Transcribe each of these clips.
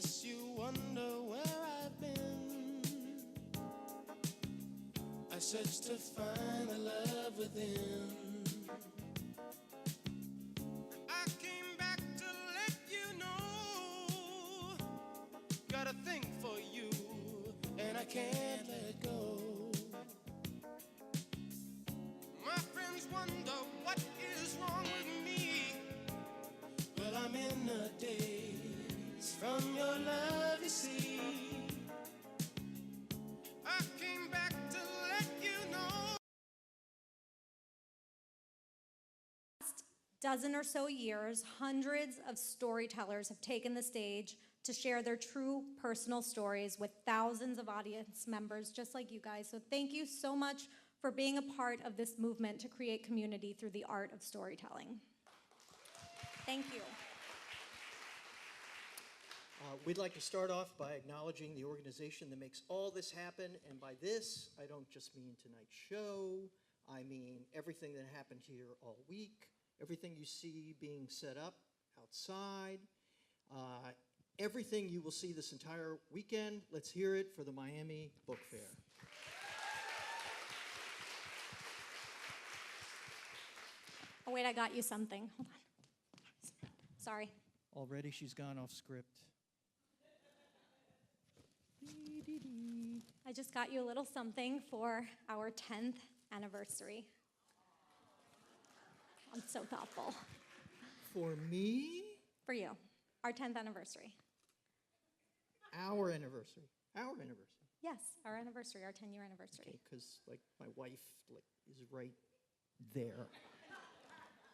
guess you wonder where I've been. I searched to find the love within. I came back to let you know, got a thing for you, and I can't let go. My friends wonder what is wrong with me. Well, I'm in a daze from your love, you see. I came back to let you know. Dozen or so years, hundreds of storytellers have taken the stage to share their true personal stories with thousands of audience members just like you guys. So thank you so much for being a part of this movement to create community through the art of storytelling. Thank you. We'd like to start off by acknowledging the organization that makes all this happen. And by this, I don't just mean tonight's show. I mean everything that happened here all week, everything you see being set up outside, everything you will see this entire weekend. Let's hear it for the Miami Book Fair. Oh, wait, I got you something. Hold on. Sorry. Already she's gone off script. I just got you a little something for our 10th anniversary. I'm so thoughtful. For me? For you. Our 10th anniversary. Our anniversary. Our anniversary. Yes, our anniversary, our 10-year anniversary. Okay, because like my wife is right there.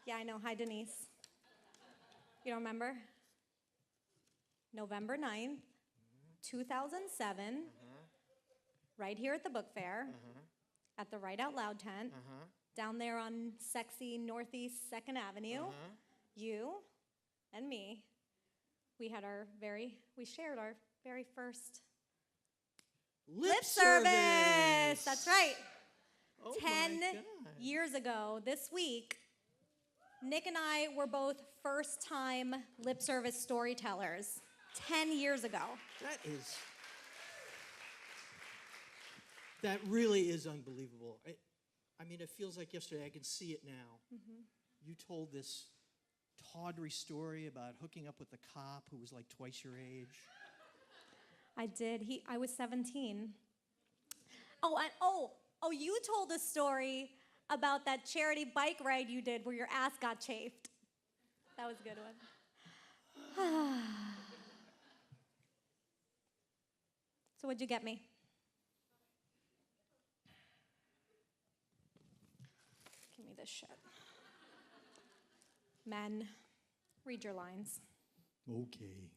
Yeah, I know. Hi, Denise. You don't remember? November 9th, 2007, right here at the book fair, at the Write Out Loud tent, down there on sexy Northeast 2nd Avenue. You and me, we shared our very first lip service. That's right. Oh 10 my God. years ago this week, Nick and I were both first-time lip service storytellers 10 years ago. That really is unbelievable. I mean, it feels like yesterday. I can see it now. You told this tawdry story about hooking up with a cop who was like twice your age. I did. I was 17. Oh, you told a story about that charity bike ride you did where your ass got chafed. That was a good one. So what'd you get me? Give me this shit. Men, read your lines. Okay.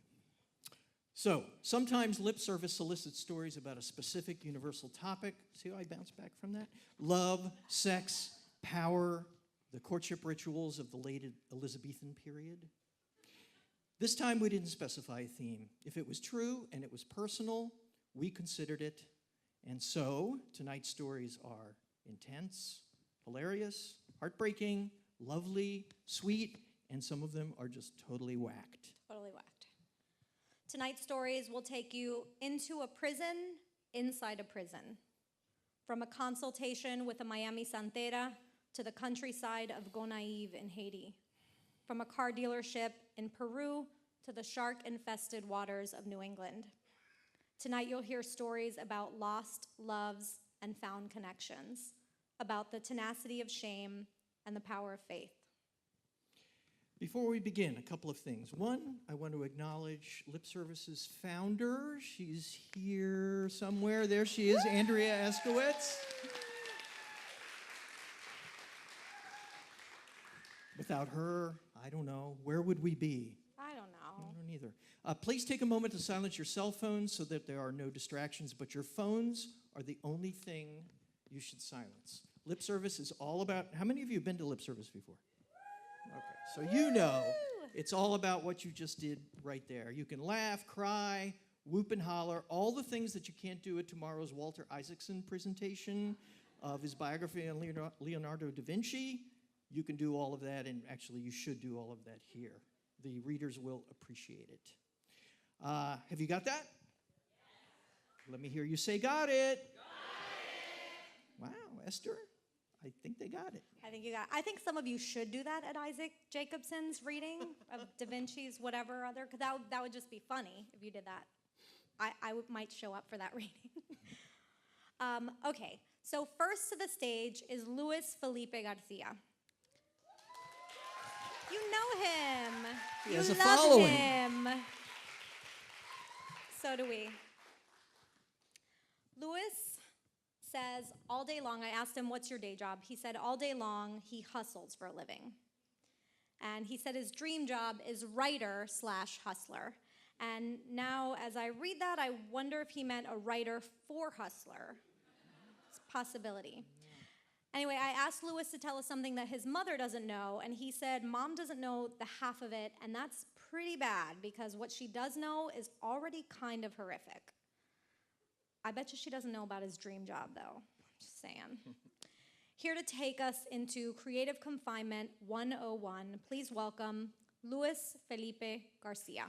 So, sometimes lip service solicits stories about a specific universal topic. See how I bounce back from that? Love, sex, power, the courtship rituals of the late Elizabethan period. This time we didn't specify a theme. If it was true and it was personal, we considered it. And so, tonight's stories are intense, hilarious, heartbreaking, lovely, sweet, and some of them are just totally whacked. Totally whacked. Tonight's stories will take you into a prison, inside a prison. From a consultation with a Miami Santera to the countryside of Gonaive in Haiti. From a car dealership in Peru to the shark-infested waters of New England. Tonight you'll hear stories about lost loves and found connections, about the tenacity of shame and the power of faith. Before we begin, a couple of things. One, I want to acknowledge Lip Service's founder. She's here somewhere. There she is, Andrea Askowitz. Without her, I don't know, where would we be? I don't know. I don't either. Please take a moment to silence your cell phones so that there are no distractions, but your phones are the only thing you should silence. Lip Service is all about, how many of you have been to Lip Service before? Okay, so you know it's all about what you just did right there. You can laugh, cry, whoop and holler, all the things that you can't do at tomorrow's Walter Isaacson presentation of his biography on Leonardo da Vinci. You can do all of that, and actually you should do all of that here. The readers will appreciate it. Have you got that? Let me hear you say, got it. Wow, Esther, I think they got it. I think some of you should do that at Isaac Jacobson's reading of Da Vinci's whatever other, because that would just be funny if you did that. I might show up for that reading. Okay, so first to the stage is Luis Felipe Garcia. You know him. He has you a love following. him. So do we. Luis says all day long, I asked him, what's your day job? He said all day long he hustles for a living. And he said his dream job is writer/hustler. And now as I read that, I wonder if he meant a writer for hustler. It's a possibility. Anyway, I asked Luis to tell us something that his mother doesn't know, and he said Mom doesn't know the half of it, and that's pretty bad because what she does know is already kind of horrific. I bet you she doesn't know about his dream job, though. Just saying. Here to take us into Creative Confinement 101, please welcome Luis Felipe Garcia.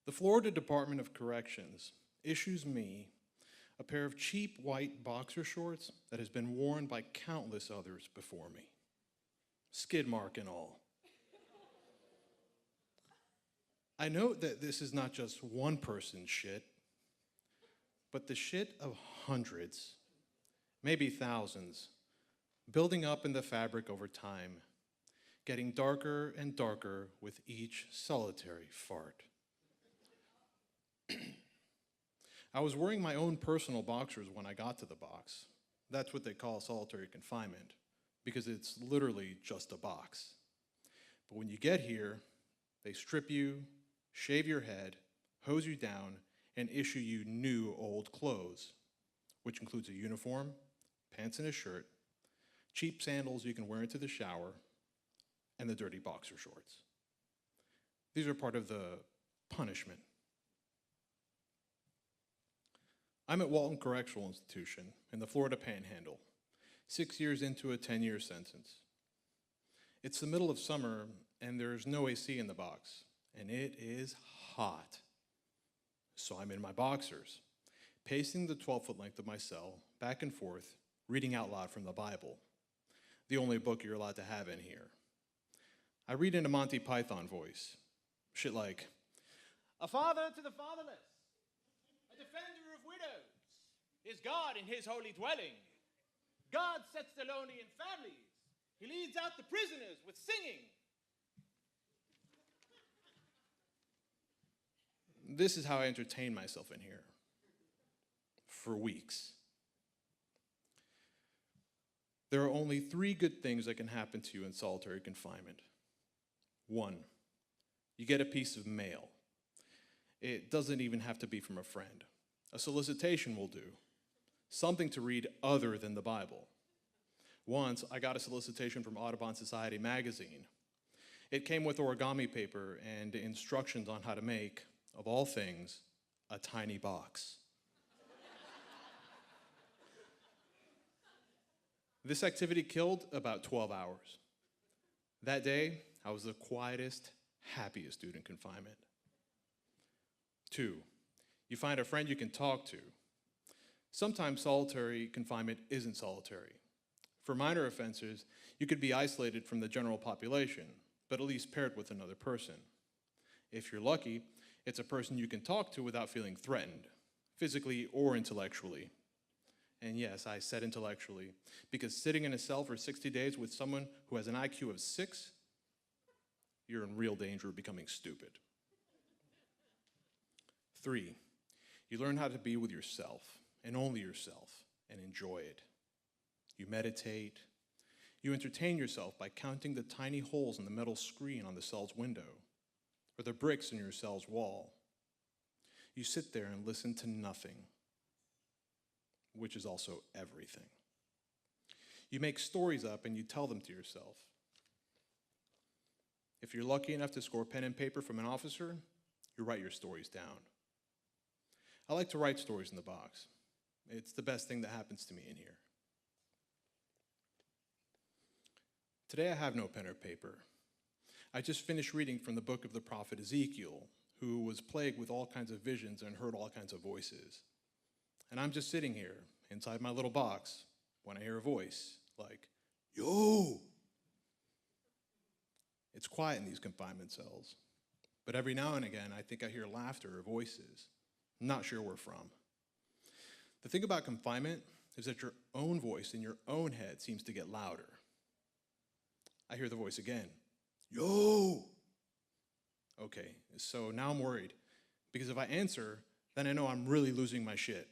The Florida Department of Corrections issues me a pair of cheap white boxer shorts that has been worn by countless others before me. Skid mark and all. I note that this is not just one person's shit, but the shit of hundreds, maybe thousands, building up in the fabric over time, getting darker and darker with each solitary fart. I was wearing my own personal boxers when I got to the box. That's what they call solitary confinement, because it's literally just a box. But when you get here, they strip you, shave your head, hose you down, and issue you new old clothes, which includes a uniform, pants and a shirt, cheap sandals you can wear into the shower, and the dirty boxer shorts. These are part of the punishment. I'm at Walton Correctional Institution in the Florida Panhandle, 6 years into a 10-year sentence. It's the middle of summer, and there's no AC in the box, and it is hot. So I'm in my boxers, pacing the 12-foot length of my cell, back and forth, reading out loud from the Bible, the only book you're allowed to have in here. I read in a Monty Python voice, shit like, "A father to the fatherless, a defender of widows, is God in his holy dwelling. God sets the lonely in families. He leads out the prisoners with singing." This is how I entertain myself in here for weeks. There are only 3 good things that can happen to you in solitary confinement. 1, you get a piece of mail. It doesn't even have to be from a friend. A solicitation will do. Something to read other than the Bible. Once, I got a solicitation from Audubon Society magazine. It came with origami paper and instructions on how to make, of all things, a tiny box. This activity killed about 12 hours. That day, I was the quietest, happiest dude in confinement. 2, you find a friend you can talk to. Sometimes solitary confinement isn't solitary. For minor offenses, you could be isolated from the general population, but at least paired with another person. If you're lucky, It's a person you can talk to without feeling threatened, physically or intellectually. And yes, I said intellectually, because sitting in a cell for 60 days with someone who has an IQ of 6, you're in real danger of becoming stupid. 3, you learn how to be with yourself, and only yourself, and enjoy it. You meditate. You entertain yourself by counting the tiny holes in the metal screen on the cell's window, or the bricks in your cell's wall. You sit there and listen to nothing, which is also everything. You make stories up and you tell them to yourself. If you're lucky enough to score pen and paper from an officer, you write your stories down. I like to write stories in the box. It's the best thing that happens to me in here. Today I have no pen or paper. I just finished reading from the book of the prophet Ezekiel, who was plagued with all kinds of visions and heard all kinds of voices. And I'm just sitting here inside my little box when I hear a voice like, "Yo!" It's quiet in these confinement cells, but every now and again I think I hear laughter or voices. I'm not sure where from. The thing about confinement is that your own voice in your own head seems to get louder. I hear the voice again. "Yo!" Okay, so now I'm worried, because if I answer, then I know I'm really losing my shit.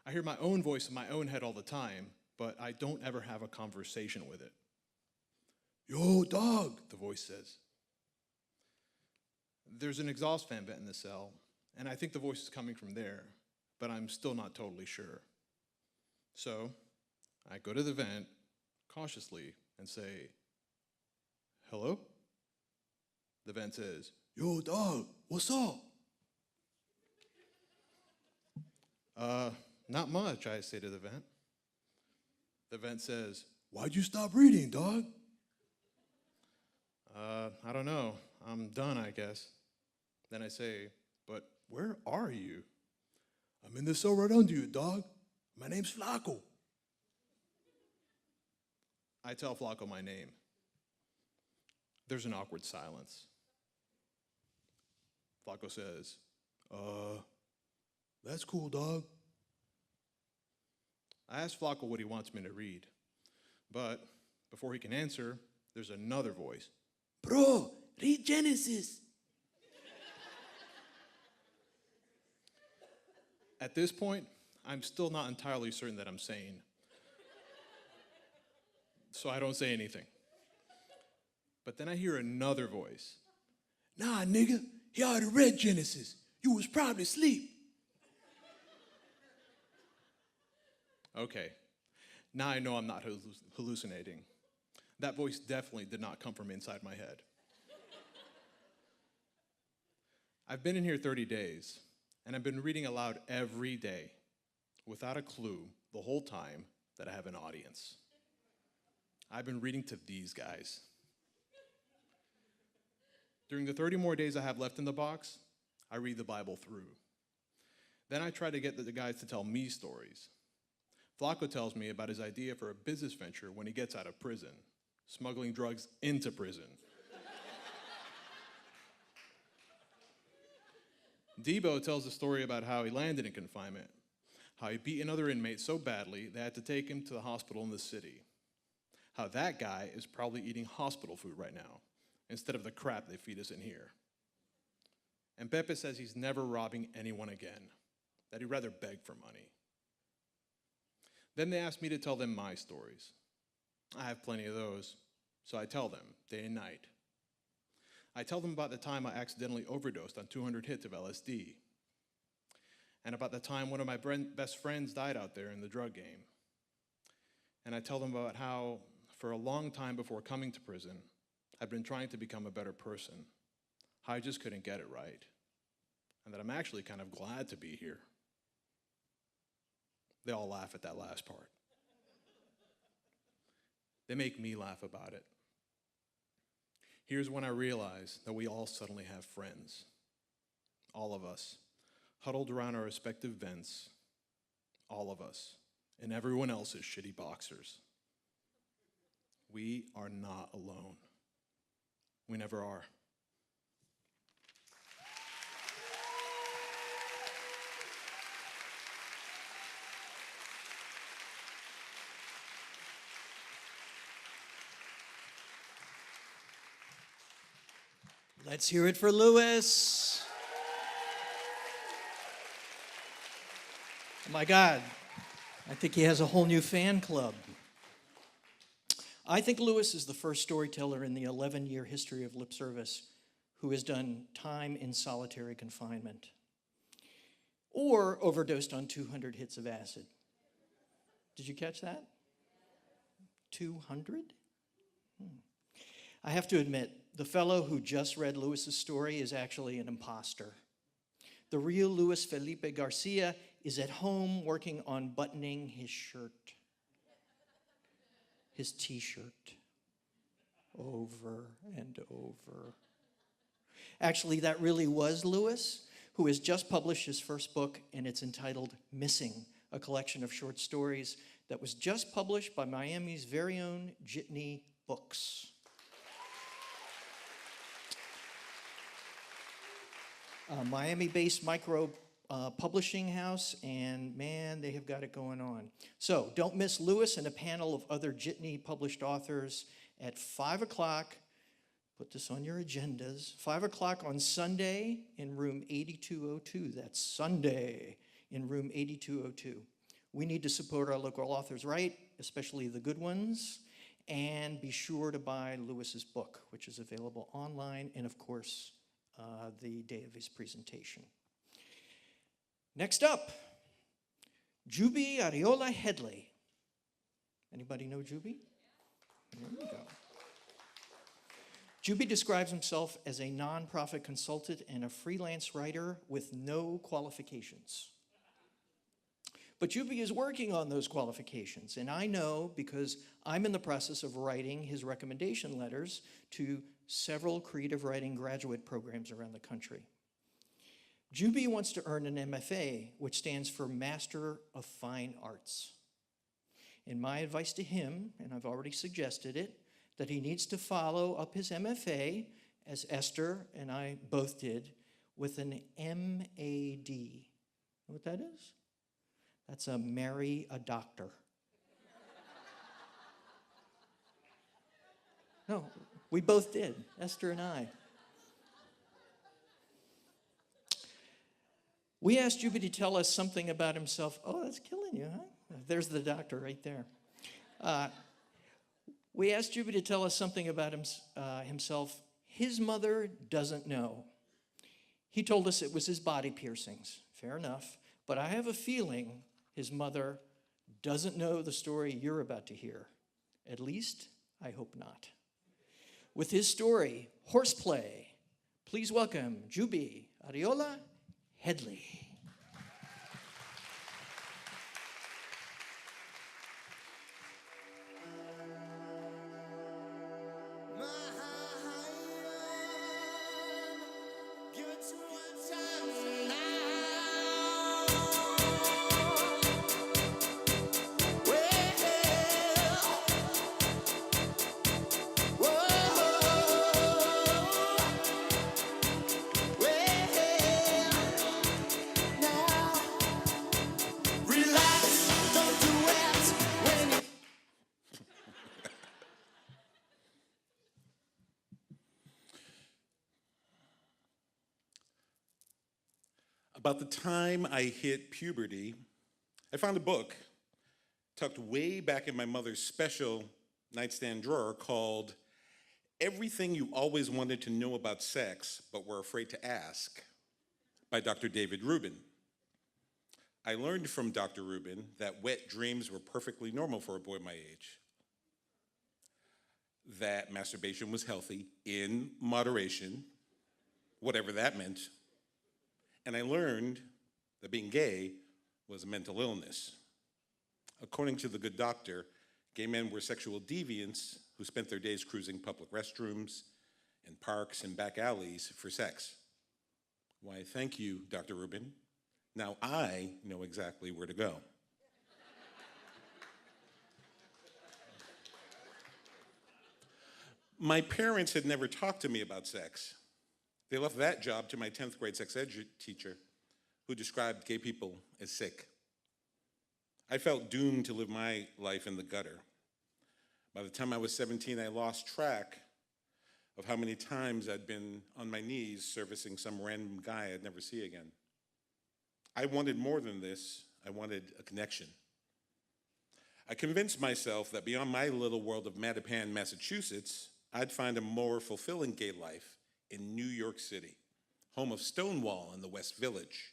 I hear my own voice in my own head all the time, but I don't ever have a conversation with it. "Yo, dog," the voice says. There's an exhaust fan vent in the cell, and I think the voice is coming from there, but I'm still not totally sure. So I go to the vent cautiously and say, "Hello?" The vent says, "Yo, dog, what's up?" Not much, I say to the vent. The vent says, "Why'd you stop reading, dog?" I don't know. I'm done, I guess. Then I say, "But where are you?" "I'm in the cell right under you, dog. My name's Flacco." I tell Flacco my name. There's an awkward silence. Flacco says, "That's cool, dog." I ask Flacco what he wants me to read, but before he can answer, there's another voice. "Bro, read Genesis." At this point, I'm still not entirely certain that I'm sane, so I don't say anything. But then I hear another voice. "Nah, nigga, he already read Genesis. You was probably asleep." Okay, now I know I'm not hallucinating. That voice definitely did not come from inside my head. I've been in here 30 days, and I've been reading aloud every day, without a clue the whole time that I have an audience. I've been reading to these guys. During the 30 more days I have left in the box, I read the Bible through. Then I try to get the guys to tell me stories. Flacco tells me about his idea for a business venture when he gets out of prison, smuggling drugs into prison. Debo tells a story about how he landed in confinement, how he beat another inmate so badly they had to take him to the hospital in the city, how that guy is probably eating hospital food right now, instead of the crap they feed us in here. And Pepe says he's never robbing anyone again, that he'd rather beg for money. Then they ask me to tell them my stories. I have plenty of those, so I tell them, day and night. I tell them about the time I accidentally overdosed on 200 hits of LSD, and about the time one of my best friends died out there in the drug game. And I tell them about how, for a long time before coming to prison, I'd been trying to become a better person, how I just couldn't get it right, and that I'm actually kind of glad to be here. They all laugh at that last part. They make me laugh about it. Here's when I realize that we all suddenly have friends. All of us, huddled around our respective vents. All of us, and everyone else is shitty boxers. We are not alone. We never are. Let's hear it for Lewis. Oh my God, I think he has a whole new fan club. I think Lewis is the first storyteller in the 11-year history of lip service who has done time in solitary confinement or overdosed on 200 hits of acid. Did you catch that? 200? I have to admit, the fellow who just read Lewis's story is actually an imposter. The real Luis Felipe Garcia is at home working on buttoning his shirt, his t-shirt, over and over. Actually, that really was Lewis, who has just published his first book, and it's entitled Missing, a collection of short stories that was just published by Miami's very own Jitney Books. A Miami-based micro publishing house, and man, they have got it going on. So don't miss Lewis and a panel of other Jitney published authors at 5 o'clock. Put this on your agendas. 5 o'clock on Sunday in room 8202. That's Sunday in room 8202. We need to support our local authors, right? Especially the good ones. And be sure to buy Lewis's book, which is available online and, of course, the day of his presentation. Next up, Juby Arreola Headley. Anybody know Juby? There we go. Juby describes himself as a nonprofit consultant and a freelance writer with no qualifications. But Juby is working on those qualifications, and I know because I'm in the process of writing his recommendation letters to several creative writing graduate programs around the country. Juby wants to earn an MFA, which stands for Master of Fine Arts. And my advice to him, and I've already suggested it, that he needs to follow up his MFA, as Esther and I both did, with an MAD. Know what that is? That's a marry a doctor. No, we both did, Esther and I. We asked Juby to tell us something about himself. Oh, that's killing you, huh? There's the doctor right there. We asked Juby to tell us something about himself his mother doesn't know. He told us it was his body piercings. Fair enough. But I have a feeling his mother doesn't know the story you're about to hear. At least, I hope not. With his story, Horseplay, please welcome Juby Arreola Headley. About the time I hit puberty, I found a book tucked way back in my mother's special nightstand drawer called Everything You Always Wanted to Know About Sex But Were Afraid to Ask by Dr. David Rubin. I learned from Dr. Rubin that wet dreams were perfectly normal for a boy my age, that masturbation was healthy in moderation, whatever that meant. And I learned that being gay was a mental illness. According to the good doctor, gay men were sexual deviants who spent their days cruising public restrooms and parks and back alleys for sex. Why, thank you, Dr. Rubin. Now I know exactly where to go. My parents had never talked to me about sex. They left that job to my 10th grade sex ed teacher, who described gay people as sick. I felt doomed to live my life in the gutter. By the time I was 17, I lost track of how many times I'd been on my knees servicing some random guy I'd never see again. I wanted more than this. I wanted a connection. I convinced myself that beyond my little world of Mattapan, Massachusetts, I'd find a more fulfilling gay life in New York City, home of Stonewall and the West Village,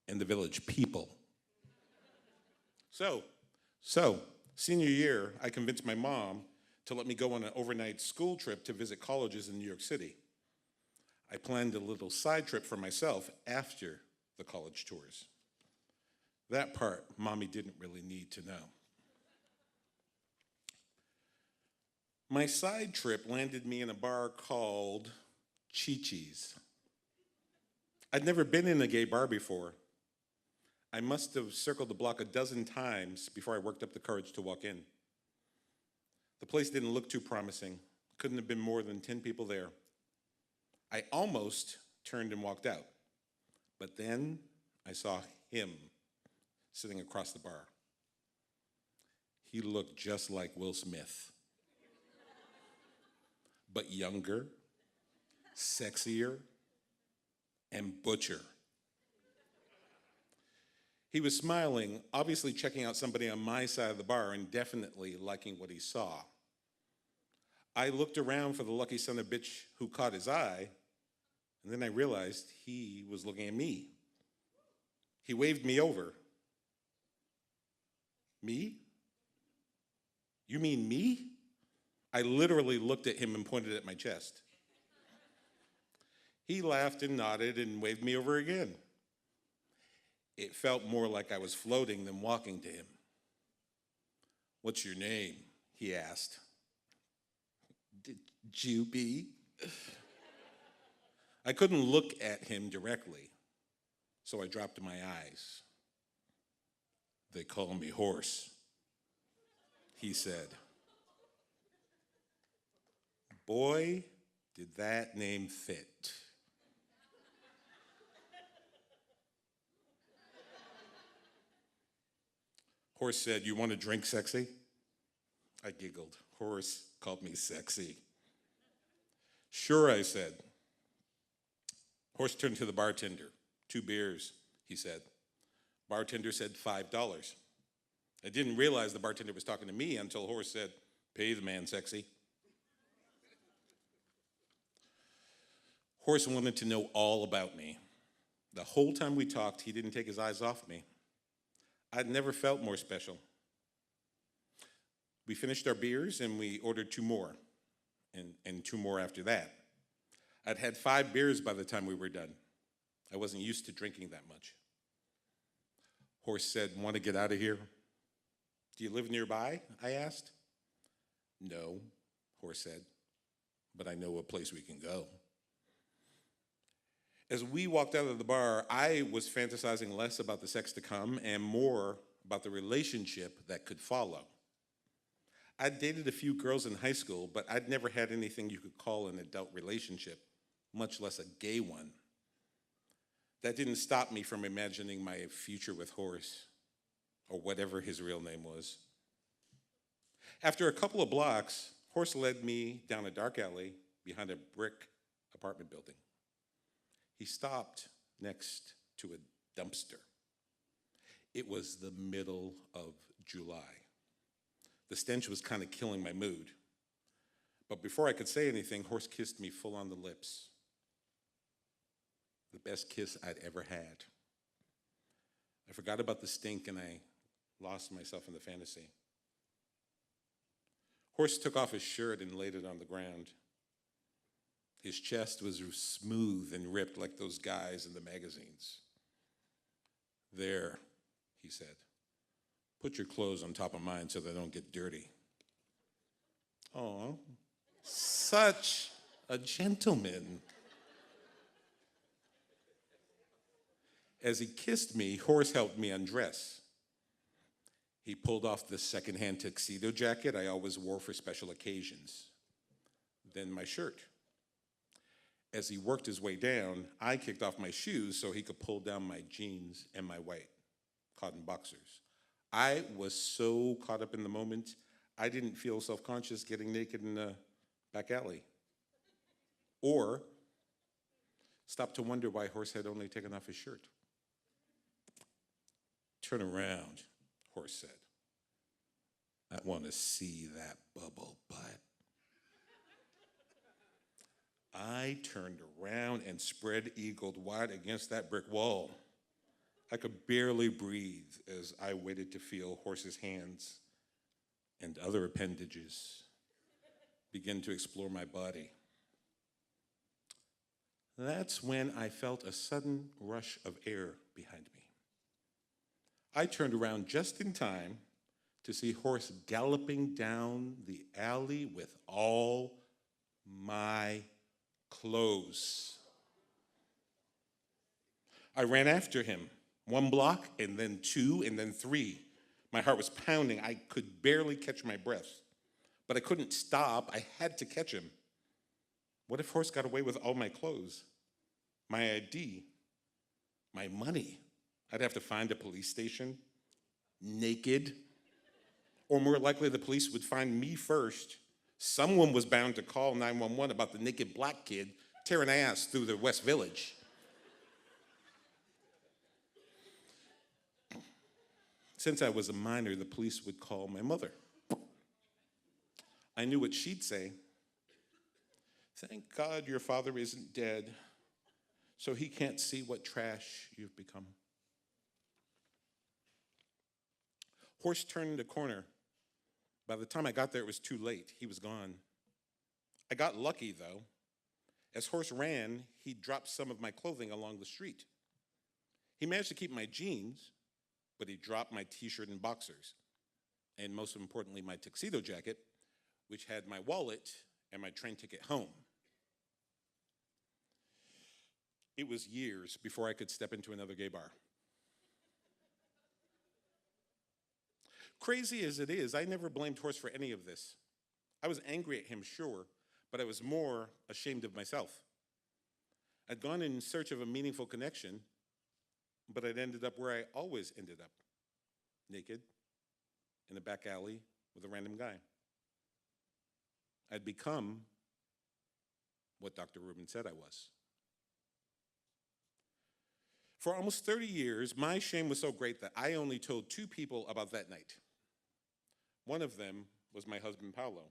and the village people. So, senior year, I convinced my mom to let me go on an overnight school trip to visit colleges in New York City. I planned a little side trip for myself after the college tours. That part, Mommy didn't really need to know. My side trip landed me in a bar called Chi-Chi's. I'd never been in a gay bar before. I must have circled the block a dozen times before I worked up the courage to walk in. The place didn't look too promising. Couldn't have been more than 10 people there. I almost turned and walked out, but then I saw him sitting across the bar. He looked just like Will Smith, but younger, sexier, and butcher. He was smiling, obviously checking out somebody on my side of the bar and definitely liking what he saw. I looked around for the lucky son of a bitch who caught his eye, and then I realized he was looking at me. He waved me over. Me? You mean me? I literally looked at him and pointed at my chest. He laughed and nodded and waved me over again. It felt more like I was floating than walking to him. "What's your name?" he asked. "Juby." I couldn't look at him directly, so I dropped my eyes. "They call me Horse," he said. Boy, did that name fit. Horse said, "You want a drink, sexy?" I giggled. Horse called me sexy. "Sure," I said. Horse turned to the bartender. "2 beers, he said. Bartender said $5. I didn't realize the bartender was talking to me until Horse said, "Pay the man, sexy." Horse wanted to know all about me. The whole time we talked, he didn't take his eyes off me. I'd never felt more special. We finished our beers and we ordered 2 more, and 2 more after that. I'd had 5 beers by the time we were done. I wasn't used to drinking that much. Horse said, "Want to get out of here?" "Do you live nearby?" I asked. "No," Horse said, "but I know a place we can go." As we walked out of the bar, I was fantasizing less about the sex to come and more about the relationship that could follow. I'd dated a few girls in high school, but I'd never had anything you could call an adult relationship, much less a gay one. That didn't stop me from imagining my future with Horse, or whatever his real name was. After a couple of blocks, Horse led me down a dark alley behind a brick apartment building. He stopped next to a dumpster. It was the middle of July. The stench was kind of killing my mood. But before I could say anything, Horse kissed me full on the lips. The best kiss I'd ever had. I forgot about the stink and I lost myself in the fantasy. Horse took off his shirt and laid it on the ground. His chest was smooth and ripped like those guys in the magazines. "There," he said. "Put your clothes on top of mine so they don't get dirty." Oh, such a gentleman. As he kissed me, Horse helped me undress. He pulled off the secondhand tuxedo jacket I always wore for special occasions. Then my shirt. As he worked his way down, I kicked off my shoes so he could pull down my jeans and my white cotton boxers. I was so caught up in the moment, I didn't feel self-conscious getting naked in the back alley. Or stop to wonder why Horse had only taken off his shirt. Turn around, Horse said. I want to see that bubble butt. I turned around and spread-eagled wide against that brick wall. I could barely breathe as I waited to feel Horse's hands and other appendages begin to explore my body. That's when I felt a sudden rush of air behind me. I turned around just in time to see Horse galloping down the alley with all my clothes. I ran after him, 1 block, and then 2, and then 3. My heart was pounding. I could barely catch my breath, but I couldn't stop. I had to catch him. What if Horse got away with all my clothes? My ID, my money. I'd have to find a police station, naked, or more likely the police would find me first. Someone was bound to call 911 about the naked black kid tearing ass through the West Village. Since I was a minor, the police would call my mother. I knew what she'd say. Thank God your father isn't dead, so he can't see what trash you've become. Horse turned a corner. By the time I got there, it was too late. He was gone. I got lucky, though. As Horse ran, he dropped some of my clothing along the street. He managed to keep my jeans, but he dropped my t-shirt and boxers, and most importantly, my tuxedo jacket, which had my wallet and my train ticket home. It was years before I could step into another gay bar. Crazy as it is, I never blamed Horse for any of this. I was angry at him, sure, but I was more ashamed of myself. I'd gone in search of a meaningful connection, but I'd ended up where I always ended up, naked, in a back alley with a random guy. I'd become what Dr. Rubin said I was. For almost 30 years, my shame was so great that I only told 2 people about that night. One of them was my husband, Paolo.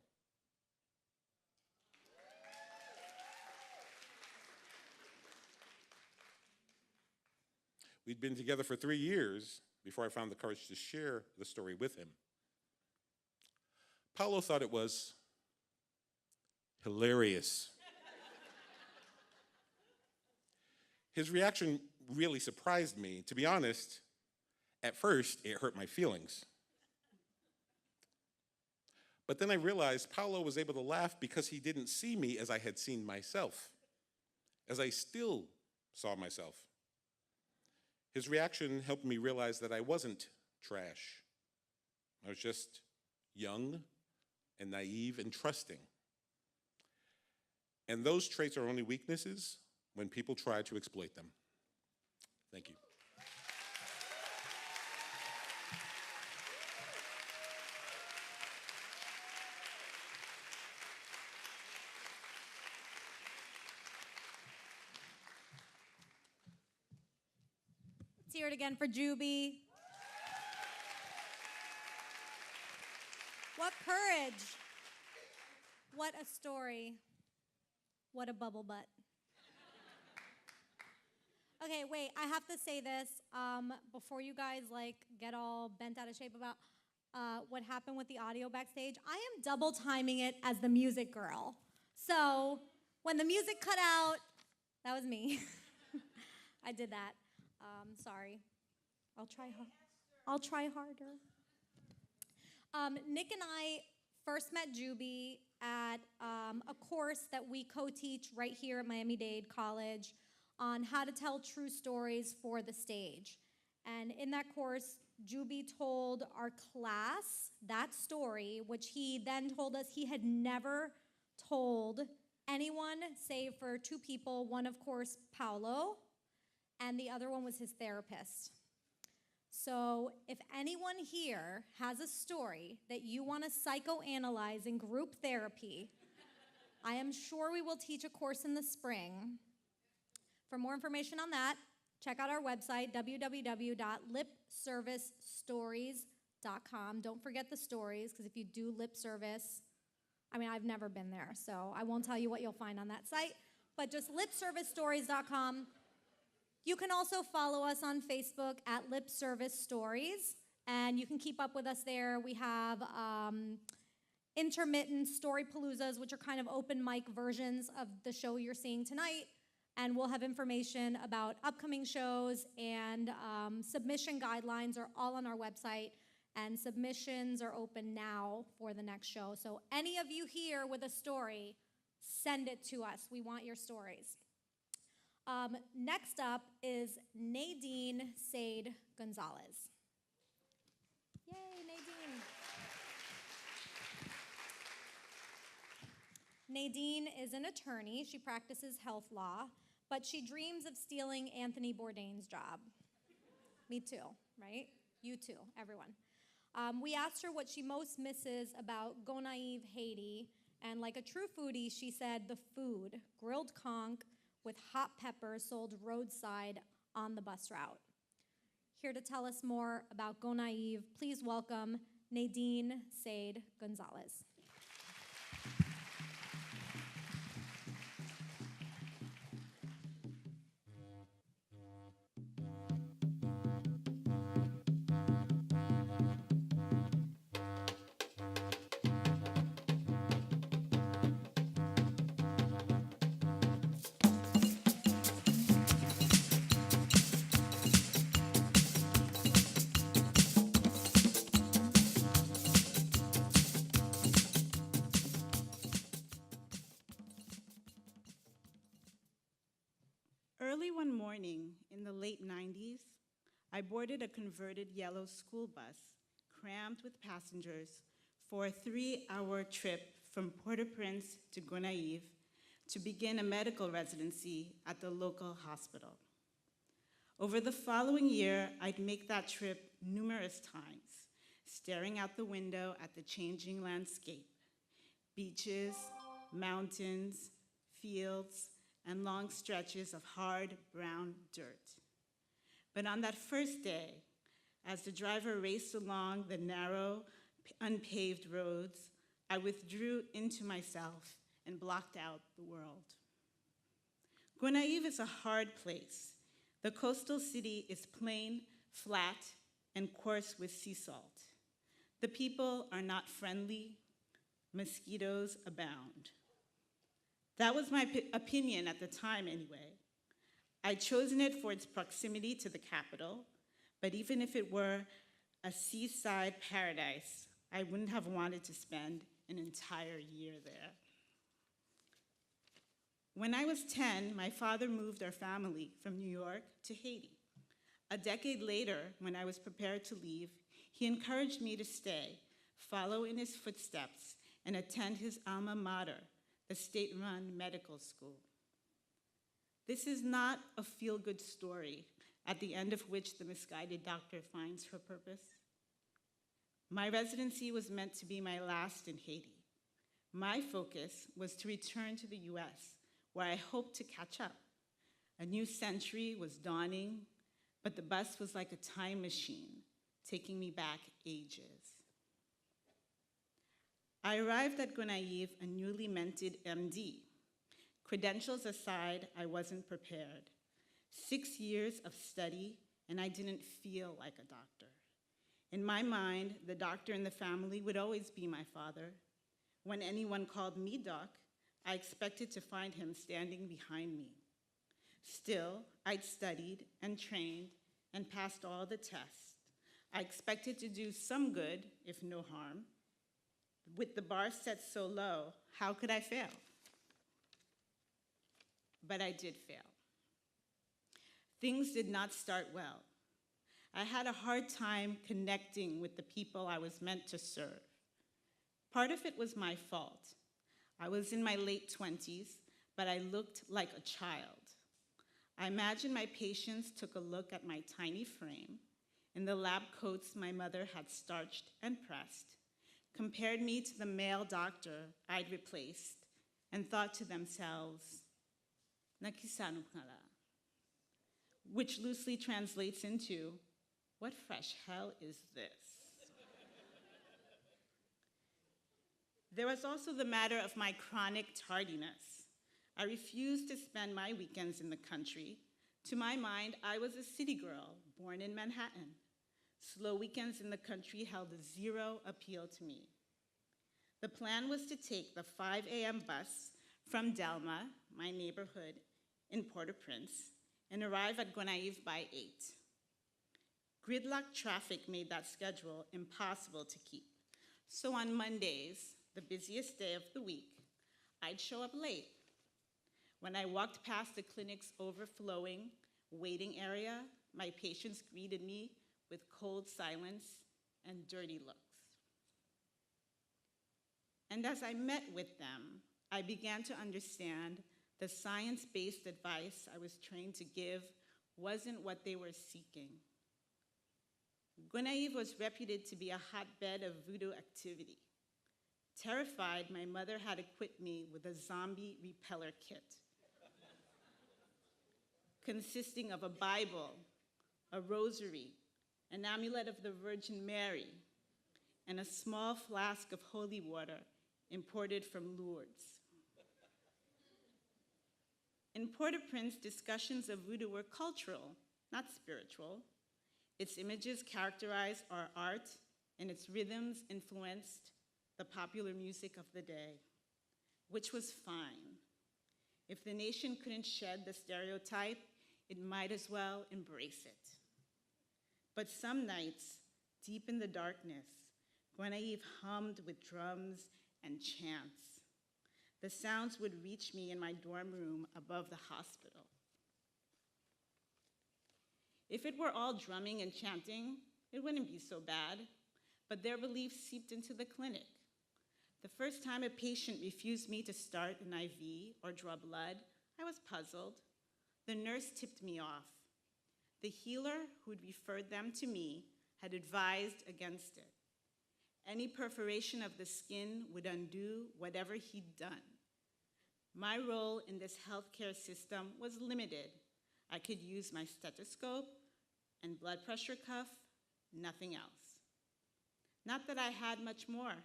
We'd been together for 3 years before I found the courage to share the story with him. Paolo thought it was hilarious. His reaction really surprised me. To be honest, at first, it hurt my feelings. But then I realized Paolo was able to laugh because he didn't see me as I had seen myself, as I still saw myself. His reaction helped me realize that I wasn't trash. I was just young and naive and trusting. And those traits are only weaknesses when people try to exploit them. Thank you. Let's hear it again for Juby. What courage. What a story. What a bubble butt. Okay, wait, I have to say this before you guys get all bent out of shape about what happened with the audio backstage. I am double timing it as the music girl. So when the music cut out, that was me. I did that. Sorry. I'll try harder. Nick and I first met Juby at a course that we co-teach right here at Miami-Dade College on how to tell true stories for the stage. And in that course, Juby told our class that story, which he then told us he had never told anyone save for 2 people. One, of course, Paolo, and the other one was his therapist. So if anyone here has a story that you want to psychoanalyze in group therapy, I am sure we will teach a course in the spring. For more information on that, check out our website, www.lipservicestories.com. Don't forget the stories, because if you do lip service, I've never been there, so I won't tell you what you'll find on that site, but just lipservicestories.com. You can also follow us on Facebook at Lip Service Stories, and you can keep up with us there. We have intermittent story paloozas, which are kind of open mic versions of the show you're seeing tonight, and we'll have information about upcoming shows, and submission guidelines are all on our website, and submissions are open now for the next show. So any of you here with a story, send it to us. We want your stories. Next up is Nadine Said Gonzalez. Yay, Nadine. Nadine is an attorney. She practices health law, but she dreams of stealing Anthony Bourdain's job. Me too, right? You too, everyone. We asked her what she most misses about Gonaive, Haiti, and like a true foodie, she said the food, grilled conch with hot peppers sold roadside on the bus route. Here to tell us more about Gonaive, please welcome Nadine Said Gonzalez. Early one morning in the late 90s, I boarded a converted yellow school bus crammed with passengers for a 3-hour trip from Port-au-Prince to Gonaive to begin a medical residency at the local hospital. Over the following year, I'd make that trip numerous times, staring out the window at the changing landscape, beaches, mountains, fields, and long stretches of hard brown dirt. But on that first day, as the driver raced along the narrow, unpaved roads, I withdrew into myself and blocked out the world. Gonaive is a hard place. The coastal city is plain, flat, and coarse with sea salt. The people are not friendly. Mosquitoes abound. That was my opinion at the time anyway. I'd chosen it for its proximity to the capital, but even if it were a seaside paradise, I wouldn't have wanted to spend an entire year there. When I was 10, my father moved our family from New York to Haiti. A decade later, when I was prepared to leave, he encouraged me to stay, follow in his footsteps, and attend his alma mater, the state-run medical school. This is not a feel-good story at the end of which the misguided doctor finds her purpose. My residency was meant to be my last in Haiti. My focus was to return to the US, where I hoped to catch up. A new century was dawning, but the bus was like a time machine, taking me back ages. I arrived at Gonaive a newly minted MD. Credentials aside, I wasn't prepared. 6 years of study, and I didn't feel like a doctor. In my mind, the doctor in the family would always be my father. When anyone called me doc, I expected to find him standing behind me. Still, I'd studied and trained and passed all the tests. I expected to do some good, if no harm. With the bar set so low, how could I fail? But I did fail. Things did not start well. I had a hard time connecting with the people I was meant to serve. Part of it was my fault. I was in my late 20s, but I looked like a child. I imagine my patients took a look at my tiny frame in the lab coats my mother had starched and pressed, compared me to the male doctor I'd replaced, and thought to themselves, "Nakisanu kala," which loosely translates into, "What fresh hell is this?" There was also the matter of my chronic tardiness. I refused to spend my weekends in the country. To my mind, I was a city girl born in Manhattan. Slow weekends in the country held zero appeal to me. The plan was to take the 5 a.m. bus from Delma, my neighborhood in Port-au-Prince, and arrive at Gonaive by 8. Gridlock traffic made that schedule impossible to keep. So on Mondays, the busiest day of the week, I'd show up late. When I walked past the clinic's overflowing waiting area, my patients greeted me with cold silence and dirty looks. And as I met with them, I began to understand the science-based advice I was trained to give wasn't what they were seeking. Gonaive was reputed to be a hotbed of voodoo activity. Terrified, my mother had equipped me with a zombie repeller kit consisting of a Bible, a rosary, an amulet of the Virgin Mary, and a small flask of holy water imported from Lourdes. In Port-au-Prince, discussions of voodoo were cultural, not spiritual. Its images characterized our art, and its rhythms influenced the popular music of the day, which was fine. If the nation couldn't shed the stereotype, it might as well embrace it. But some nights, deep in the darkness, Gonaive hummed with drums and chants. The sounds would reach me in my dorm room above the hospital. If it were all drumming and chanting, it wouldn't be so bad, but their beliefs seeped into the clinic. The first time a patient refused me to start an IV or draw blood, I was puzzled. The nurse tipped me off. The healer who'd referred them to me had advised against it. Any perforation of the skin would undo whatever he'd done. My role in this healthcare system was limited. I could use my stethoscope and blood pressure cuff, nothing else. Not that I had much more.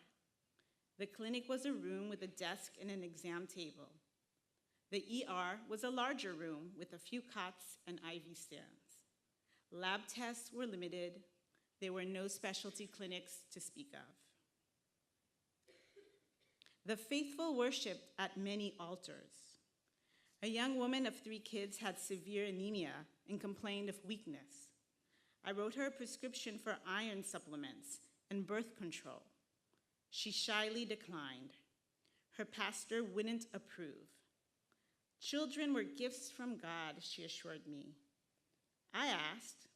The clinic was a room with a desk and an exam table. The ER was a larger room with a few cots and IV stands. Lab tests were limited. There were no specialty clinics to speak of. The faithful worshiped at many altars. A young woman of 3 kids had severe anemia and complained of weakness. I wrote her a prescription for iron supplements and birth control. She shyly declined. Her pastor wouldn't approve. Children were gifts from God, she assured me. I asked,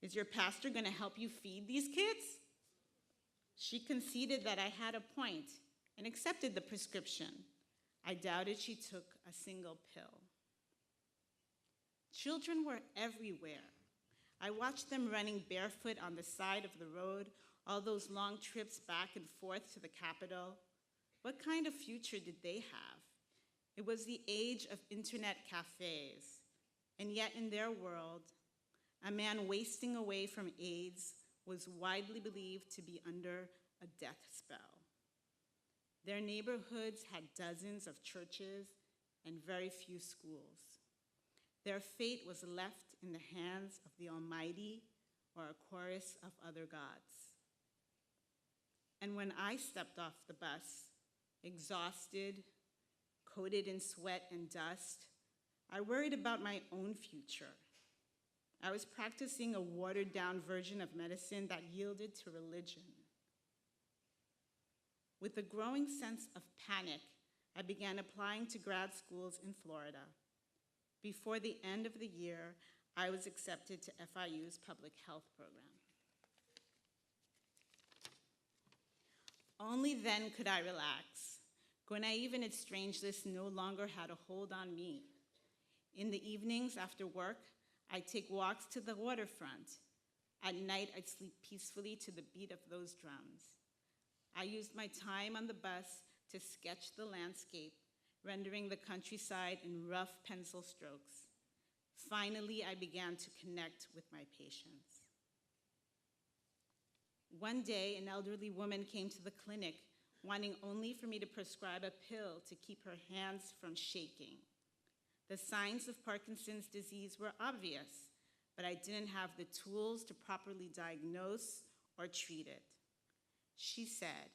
"Is your pastor going to help you feed these kids?" She conceded that I had a point and accepted the prescription. I doubted she took a single pill. Children were everywhere. I watched them running barefoot on the side of the road, all those long trips back and forth to the Capitol. What kind of future did they have? It was the age of internet cafes, and yet in their world, a man wasting away from AIDS was widely believed to be under a death spell. Their neighborhoods had dozens of churches and very few schools. Their fate was left in the hands of the Almighty or a chorus of other gods. And when I stepped off the bus, exhausted, coated in sweat and dust, I worried about my own future. I was practicing a watered-down version of medicine that yielded to religion. With a growing sense of panic, I began applying to grad schools in Florida. Before the end of the year, I was accepted to FIU's public health program. Only then could I relax. Gonaive and its strangeness no longer had a hold on me. In the evenings after work, I'd take walks to the waterfront. At night, I'd sleep peacefully to the beat of those drums. I used my time on the bus to sketch the landscape, rendering the countryside in rough pencil strokes. Finally, I began to connect with my patients. One day, an elderly woman came to the clinic wanting only for me to prescribe a pill to keep her hands from shaking. The signs of Parkinson's disease were obvious, but I didn't have the tools to properly diagnose or treat it. She said,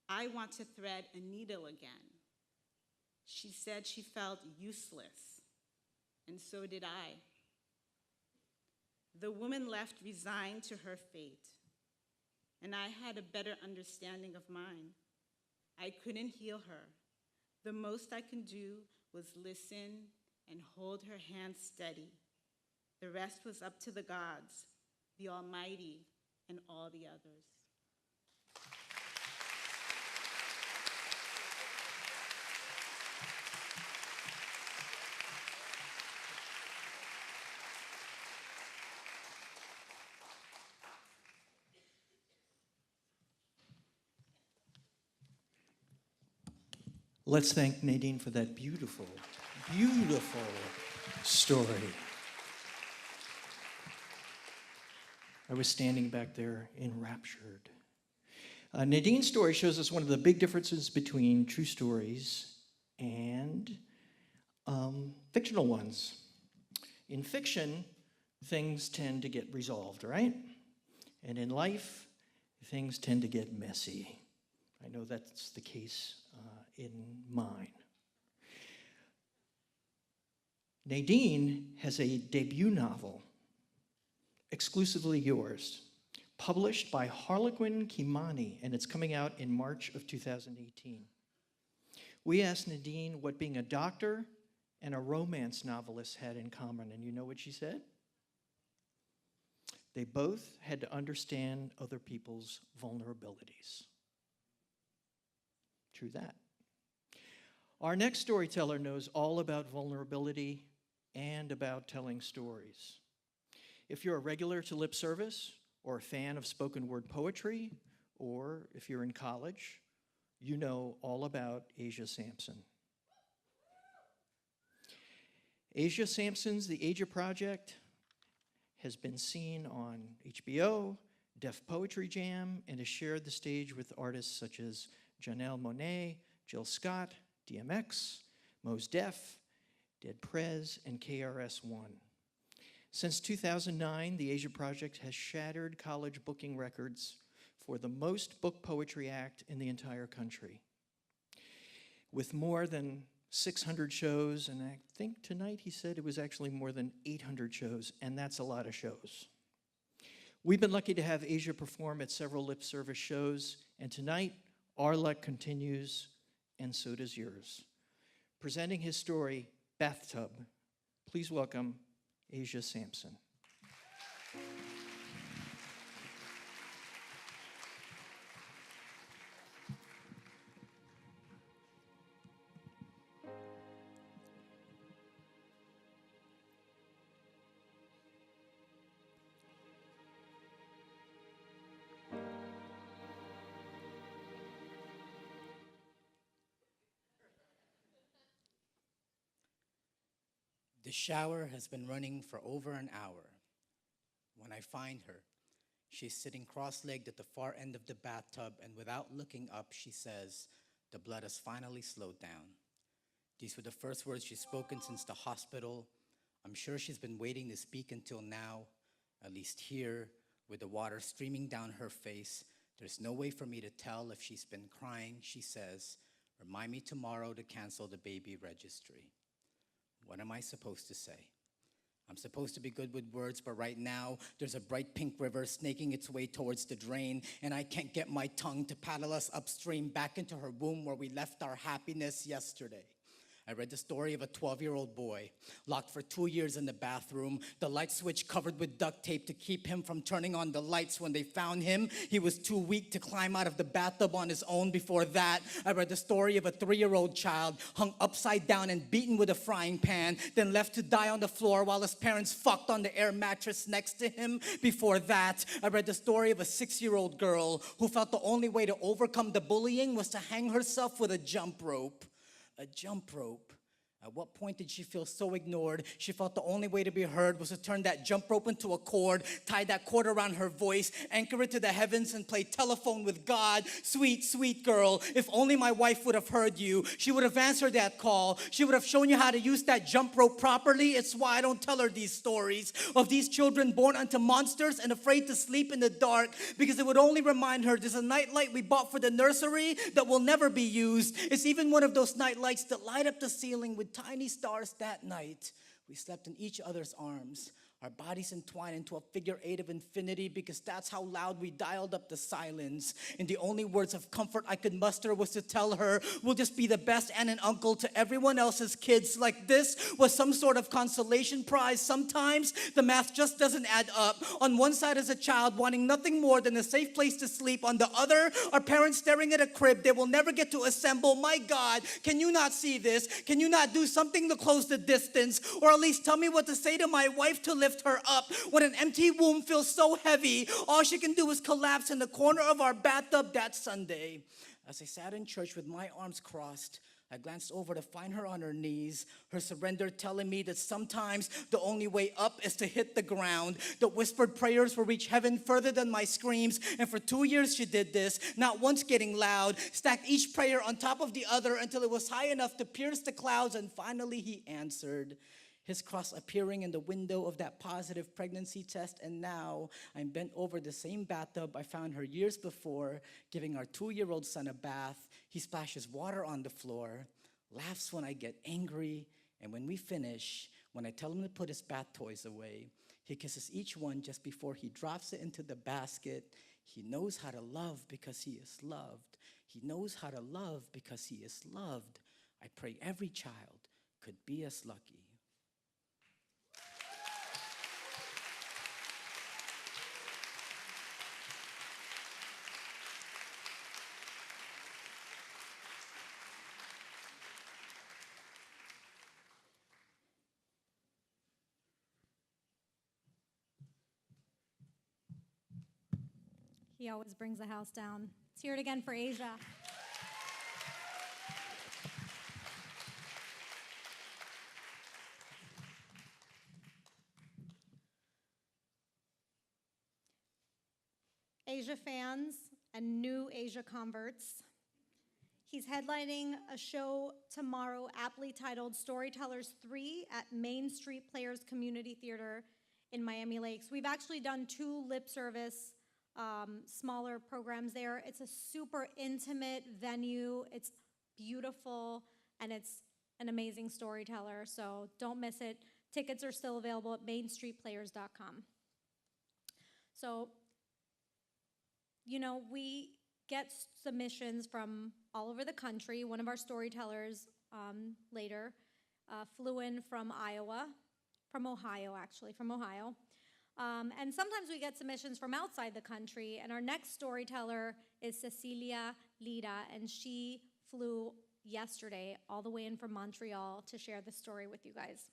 "I want to thread a needle again." She said she felt useless, and so did I. The woman left resigned to her fate, and I had a better understanding of mine. I couldn't heal her. The most I can do was listen and hold her hand steady. The rest was up to the gods, the Almighty, and all the others. Let's thank Nadine for that beautiful, beautiful story. I was standing back there enraptured. Nadine's story shows us one of the big differences between true stories and fictional ones. In fiction, things tend to get resolved, right? And in life, things tend to get messy. I know that's the case in mine. Nadine has a debut novel, Exclusively Yours, published by Harlequin Kimani, and it's coming out in March of 2018. We asked Nadine what being a doctor and a romance novelist had in common, and you know what she said? They both had to understand other people's vulnerabilities. True that. Our next storyteller knows all about vulnerability and about telling stories. If you're a regular to Lip Service, or a fan of spoken word poetry, or if you're in college, you know all about Asia Sampson. Asia Sampson's The Asia Project has been seen on HBO, Def Poetry Jam, and has shared the stage with artists such as Janelle Monáe, Jill Scott, DMX, Mos Def, Dead Prez, and KRS-One. Since 2009, the Asia Project has shattered college booking records for the most book poetry act in the entire country. With more than 600 shows, and I think tonight he said it was actually more than 800 shows, and that's a lot of shows. We've been lucky to have Asia perform at several Lip Service shows, and tonight, our luck continues, and so does yours. Presenting his story, Bathtub, please welcome Asia Sampson. The shower has been running for over an hour. When I find her, she's sitting cross-legged at the far end of the bathtub, and without looking up, she says, "The blood has finally slowed down." These were the first words she's spoken since the hospital. I'm sure she's been waiting to speak until now, at least here, with the water streaming down her face. There's no way for me to tell if she's been crying. She says, "Remind me tomorrow to cancel the baby registry." What am I supposed to say? I'm supposed to be good with words, but right now, there's a bright pink river snaking its way towards the drain, and I can't get my tongue to paddle us upstream back into her womb where we left our happiness yesterday. I read the story of a 12-year-old boy locked for 2 years in the bathroom, the light switch covered with duct tape to keep him from turning on the lights. When they found him, he was too weak to climb out of the bathtub on his own. Before that, I read the story of a 3-year-old child hung upside down and beaten with a frying pan, then left to die on the floor while his parents fucked on the air mattress next to him. Before that, I read the story of a 6-year-old girl who felt the only way to overcome the bullying was to hang herself with a jump rope. a jump rope. At what point did she feel so ignored? She felt the only way to be heard was to turn that jump rope into a cord, tie that cord around her voice, anchor it to the heavens, and play telephone with God. Sweet, sweet girl, if only my wife would have heard you. She would have answered that call. She would have shown you how to use that jump rope properly. It's why I don't tell her these stories of these children born unto monsters and afraid to sleep in the dark, because it would only remind her there's a nightlight we bought for the nursery that will never be used. It's even one of those night lights that light up the ceiling with tiny stars. That night, we slept in each other's arms, our bodies entwined into a figure eight of infinity, because that's how loud we dialed up the silence. And the only words of comfort I could muster was to tell her we'll just be the best aunt and uncle to everyone else's kids. Like this was some sort of consolation prize. Sometimes the math just doesn't add up. On one side is a child wanting nothing more than a safe place to sleep. On the other are parents staring at a crib they will never get to assemble. My God, can you not see this? Can you not do something to close the distance? Or at least tell me what to say to my wife to lift her up when an empty womb feels so heavy all she can do is collapse in the corner of our bathtub that Sunday. As I sat in church with my arms crossed, I glanced over to find her on her knees, her surrender telling me that sometimes the only way up is to hit the ground. The whispered prayers will reach heaven further than my screams, and for 2 years she did this, not once getting loud, stacked each prayer on top of the other until it was high enough to pierce the clouds, and finally he answered. His cross appearing in the window of that positive pregnancy test, and now I'm bent over the same bathtub I found her years before, giving our 2-year-old son a bath. He splashes water on the floor, laughs when I get angry, and when we finish, when I tell him to put his bath toys away, he kisses each one just before he drops it into the basket. He knows how to love because he is loved. He knows how to love because he is loved. I pray every child could be as lucky. He always brings the house down. Let's hear it again for Asia. Asia fans and new Asia converts, he's headlining a show tomorrow aptly titled Storytellers 3 at Main Street Players Community Theater in Miami Lakes. We've actually done 2 lip service smaller programs there. It's a super intimate venue. It's beautiful, and it's an amazing storyteller, so don't miss it. Tickets are still available at mainstreetplayers.com. So, you know, we get submissions from all over the country. One of our storytellers later flew in from Ohio. And sometimes we get submissions from outside the country, and our next storyteller is Cecilia Lira, and she flew yesterday all the way in from Montreal to share this story with you guys.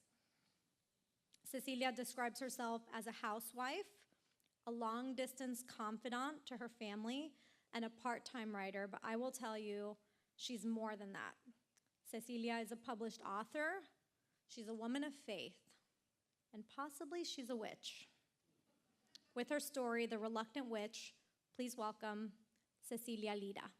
Cecilia describes herself as a housewife, a long-distance confidant to her family, and a part-time writer, but I will tell you, she's more than that. Cecilia is a published author, she's a woman of faith, and possibly she's a witch. With her story, The Reluctant Witch, please welcome Cecilia Lira.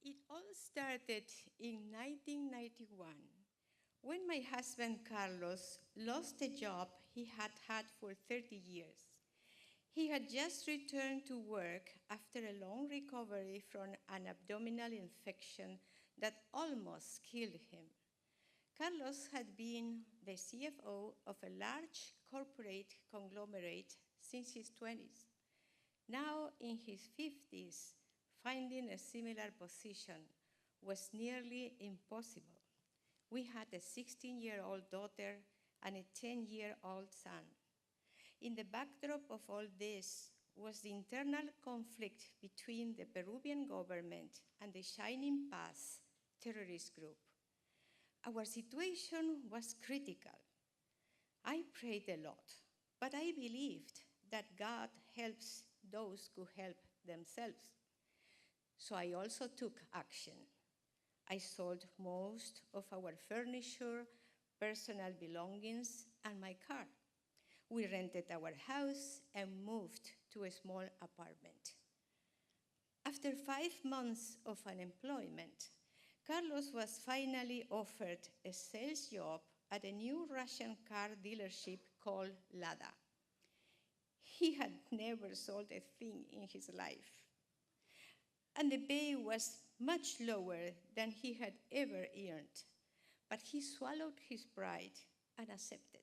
It all started in 1991 when my husband Carlos lost a job he had had for 30 years. He had just returned to work after a long recovery from an abdominal infection that almost killed him. Carlos had been the CFO of a large corporate conglomerate since his 20s. Now in his 50s, finding a similar position was nearly impossible. We had a 16-year-old daughter and a 10-year-old son. In the backdrop of all this was the internal conflict between the Peruvian government and the Shining Path terrorist group. Our situation was critical. I prayed a lot, but I believed that God helps those who help themselves. So I also took action. I sold most of our furniture, personal belongings, and my car. We rented our house and moved to a small apartment. After 5 months of unemployment, Carlos was finally offered a sales job at a new Russian car dealership called Lada. He had never sold a thing in his life, and the pay was much lower than he had ever earned, but he swallowed his pride and accepted.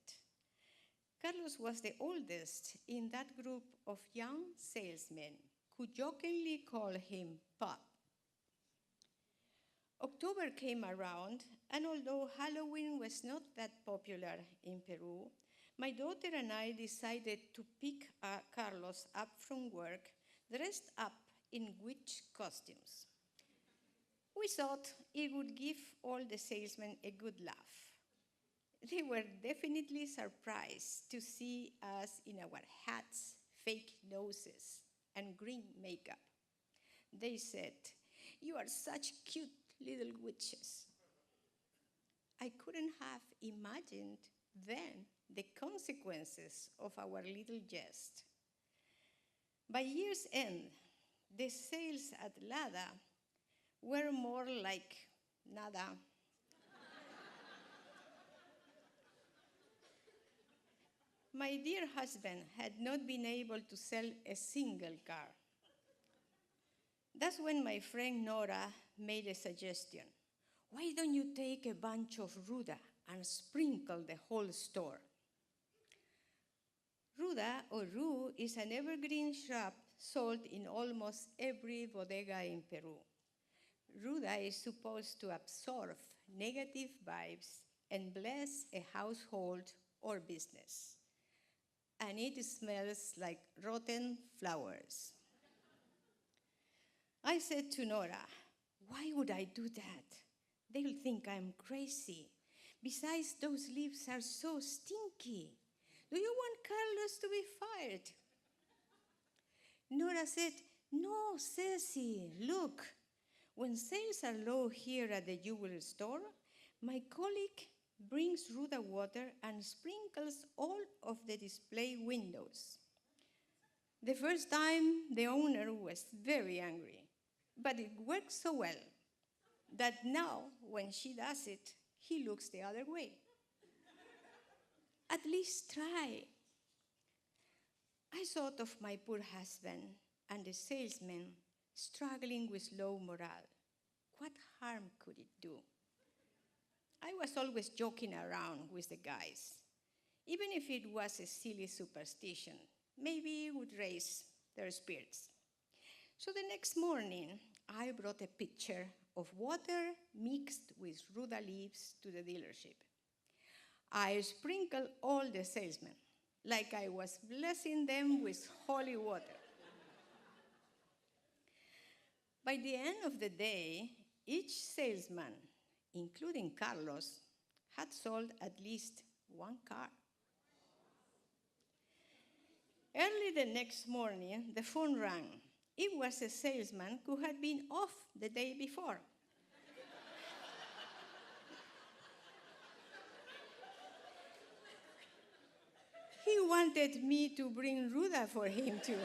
Carlos was the oldest in that group of young salesmen who jokingly called him Pop. October came around, and although Halloween was not that popular in Peru, my daughter and I decided to pick Carlos up from work, dressed up in witch costumes. We thought it would give all the salesmen a good laugh. They were definitely surprised to see us in our hats, fake noses, and green makeup. They said, "You are such cute little witches." I couldn't have imagined then the consequences of our little jest. By year's end, the sales at Lada were more like nada. My dear husband had not been able to sell a single car. That's when my friend Nora made a suggestion. Why don't you take a bunch of ruda and sprinkle the whole store? Ruda, or rue, is an evergreen shrub sold in almost every bodega in Peru. Ruda is supposed to absorb negative vibes and bless a household or business. And it smells like rotten flowers. I said to Nora, "Why would I do that? They'll think I'm crazy. Besides, those leaves are so stinky. Do you want Carlos to be fired?" Nora said, "No, Ceci, look. When sales are low here at the jewelry store, my colleague brings Ruda water and sprinkles all of the display windows." The first time, the owner was very angry, but it works so well that now, when she does it, he looks the other way. At least try. I thought of my poor husband and the salesman struggling with low morale. What harm could it do? I was always joking around with the guys. Even if it was a silly superstition, maybe it would raise their spirits. So the next morning, I brought a pitcher of water mixed with ruda leaves to the dealership. I sprinkled all the salesmen, like I was blessing them with holy water. By the end of the day, each salesman, including Carlos, had sold at least one car. Early the next morning, the phone rang. It was a salesman who had been off the day before. He wanted me to bring Ruda for him too.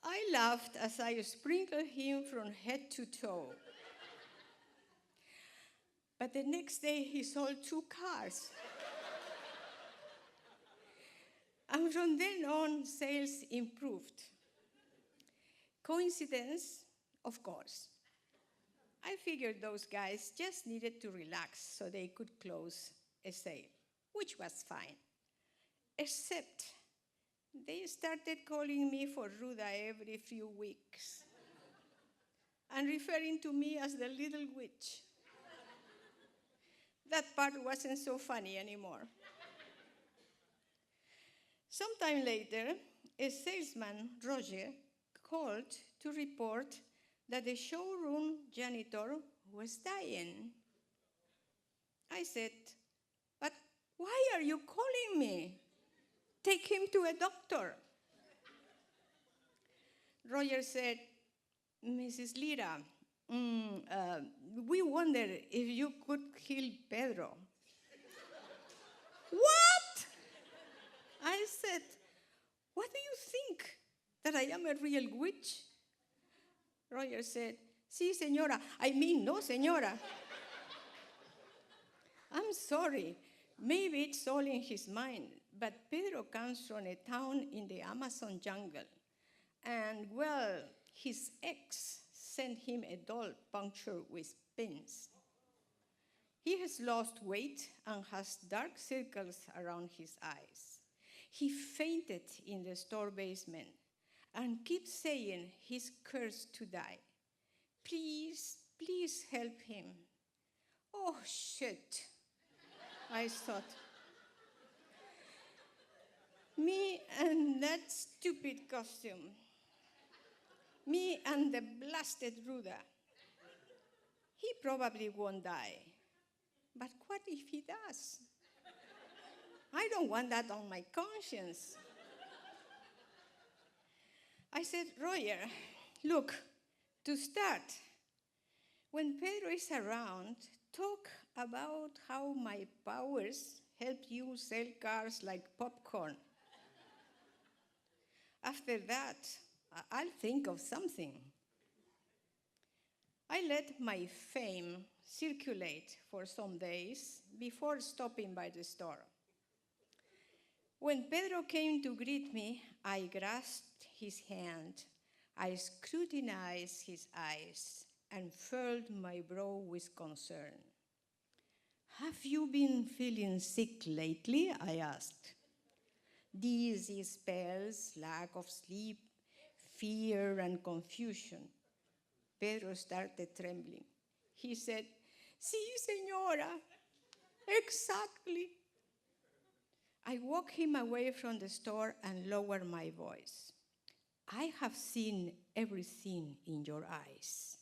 I laughed as I sprinkled him from head to toe. But the next day, he sold 2 cars. And from then on, sales improved. Coincidence? Of course. I figured those guys just needed to relax so they could close a sale, which was fine. Except they started calling me for Ruda every few weeks and referring to me as the little witch. That part wasn't so funny anymore. Sometime later, a salesman, Roger, called to report that the showroom janitor was dying. I said, "But why are you calling me? Take him to a doctor." Roger said, "Mrs. Lira, we wonder if you could heal Pedro." What? I said, "What do you think? That I am a real witch?" Roger said, "Sí, señora. I mean, no, señora." I'm sorry. Maybe it's all in his mind, but Pedro comes from a town in the Amazon jungle. And, well, his ex sent him a doll punctured with pins. He has lost weight and has dark circles around his eyes. He fainted in the store basement and keeps saying he's cursed to die. Please, please help him. Oh, shit, I thought. Me and that stupid costume. Me and the blasted Ruda. He probably won't die. But what if he does? I don't want that on my conscience. I said, "Roger, look, to start, when Pedro is around, talk about how my powers help you sell cars like popcorn. After that, I'll think of something." I let my fame circulate for some days before stopping by the store. When Pedro came to greet me, I grasped his hand, I scrutinized his eyes, and furrowed my brow with concern. "Have you been feeling sick lately?" I asked. "Dizzy spells, lack of sleep, fear, and confusion." Pedro started trembling. He said, "Sí, señora, exactly." I walked him away from the store and lowered my voice. "I have seen everything in your eyes.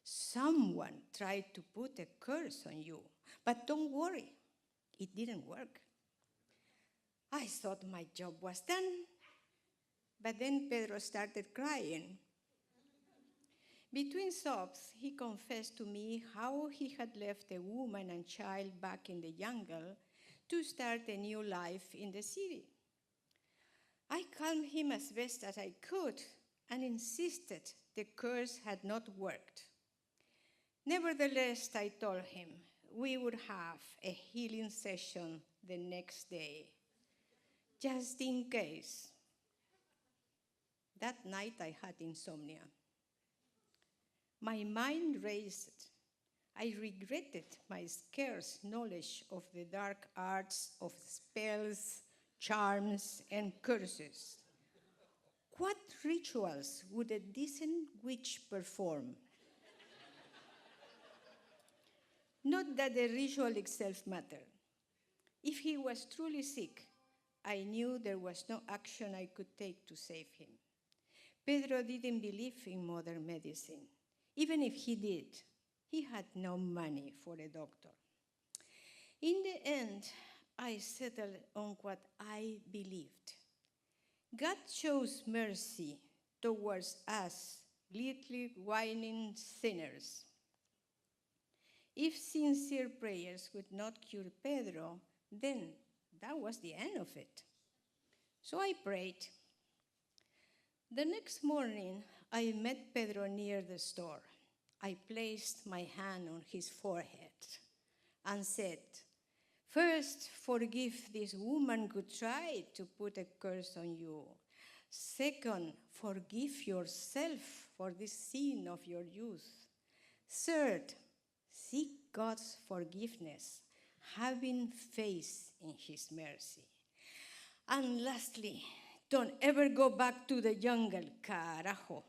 Someone tried to put a curse on you, but don't worry, it didn't work." I thought my job was done, but then Pedro started crying. Between sobs, he confessed to me how he had left a woman and child back in the jungle to start a new life in the city. I calmed him as best as I could and insisted the curse had not worked. Nevertheless, I told him we would have a healing session the next day, just in case. That night I had insomnia. My mind raced. I regretted my scarce knowledge of the dark arts of spells, charms, and curses. What rituals would a decent witch perform? Not that the ritual itself mattered. If he was truly sick, I knew there was no action I could take to save him. Pedro didn't believe in modern medicine. Even if he did, he had no money for a doctor. In the end, I settled on what I believed. God shows mercy towards us, little whining sinners. If sincere prayers would not cure Pedro, then that was the end of it. So I prayed. The next morning, I met Pedro near the store. I placed my hand on his forehead and said, "First, forgive this woman who tried to put a curse on you. Second, forgive yourself for this sin of your youth. Third, seek God's forgiveness, having faith in his mercy. And lastly, Don't ever go back to the jungle, carajo.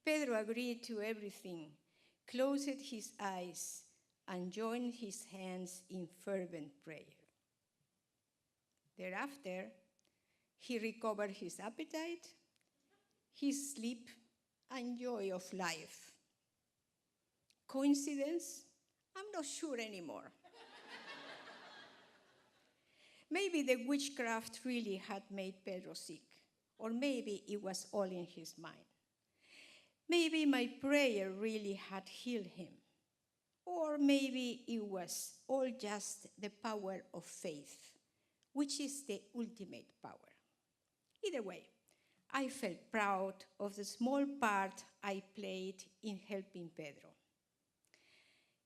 Pedro agreed to everything, closed his eyes, and joined his hands in fervent prayer. Thereafter, he recovered his appetite, his sleep, and joy of life. Coincidence? I'm not sure anymore. Maybe the witchcraft really had made Pedro sick, or maybe it was all in his mind. Maybe my prayer really had healed him, or maybe it was all just the power of faith, which is the ultimate power. Either way, I felt proud of the small part I played in helping Pedro.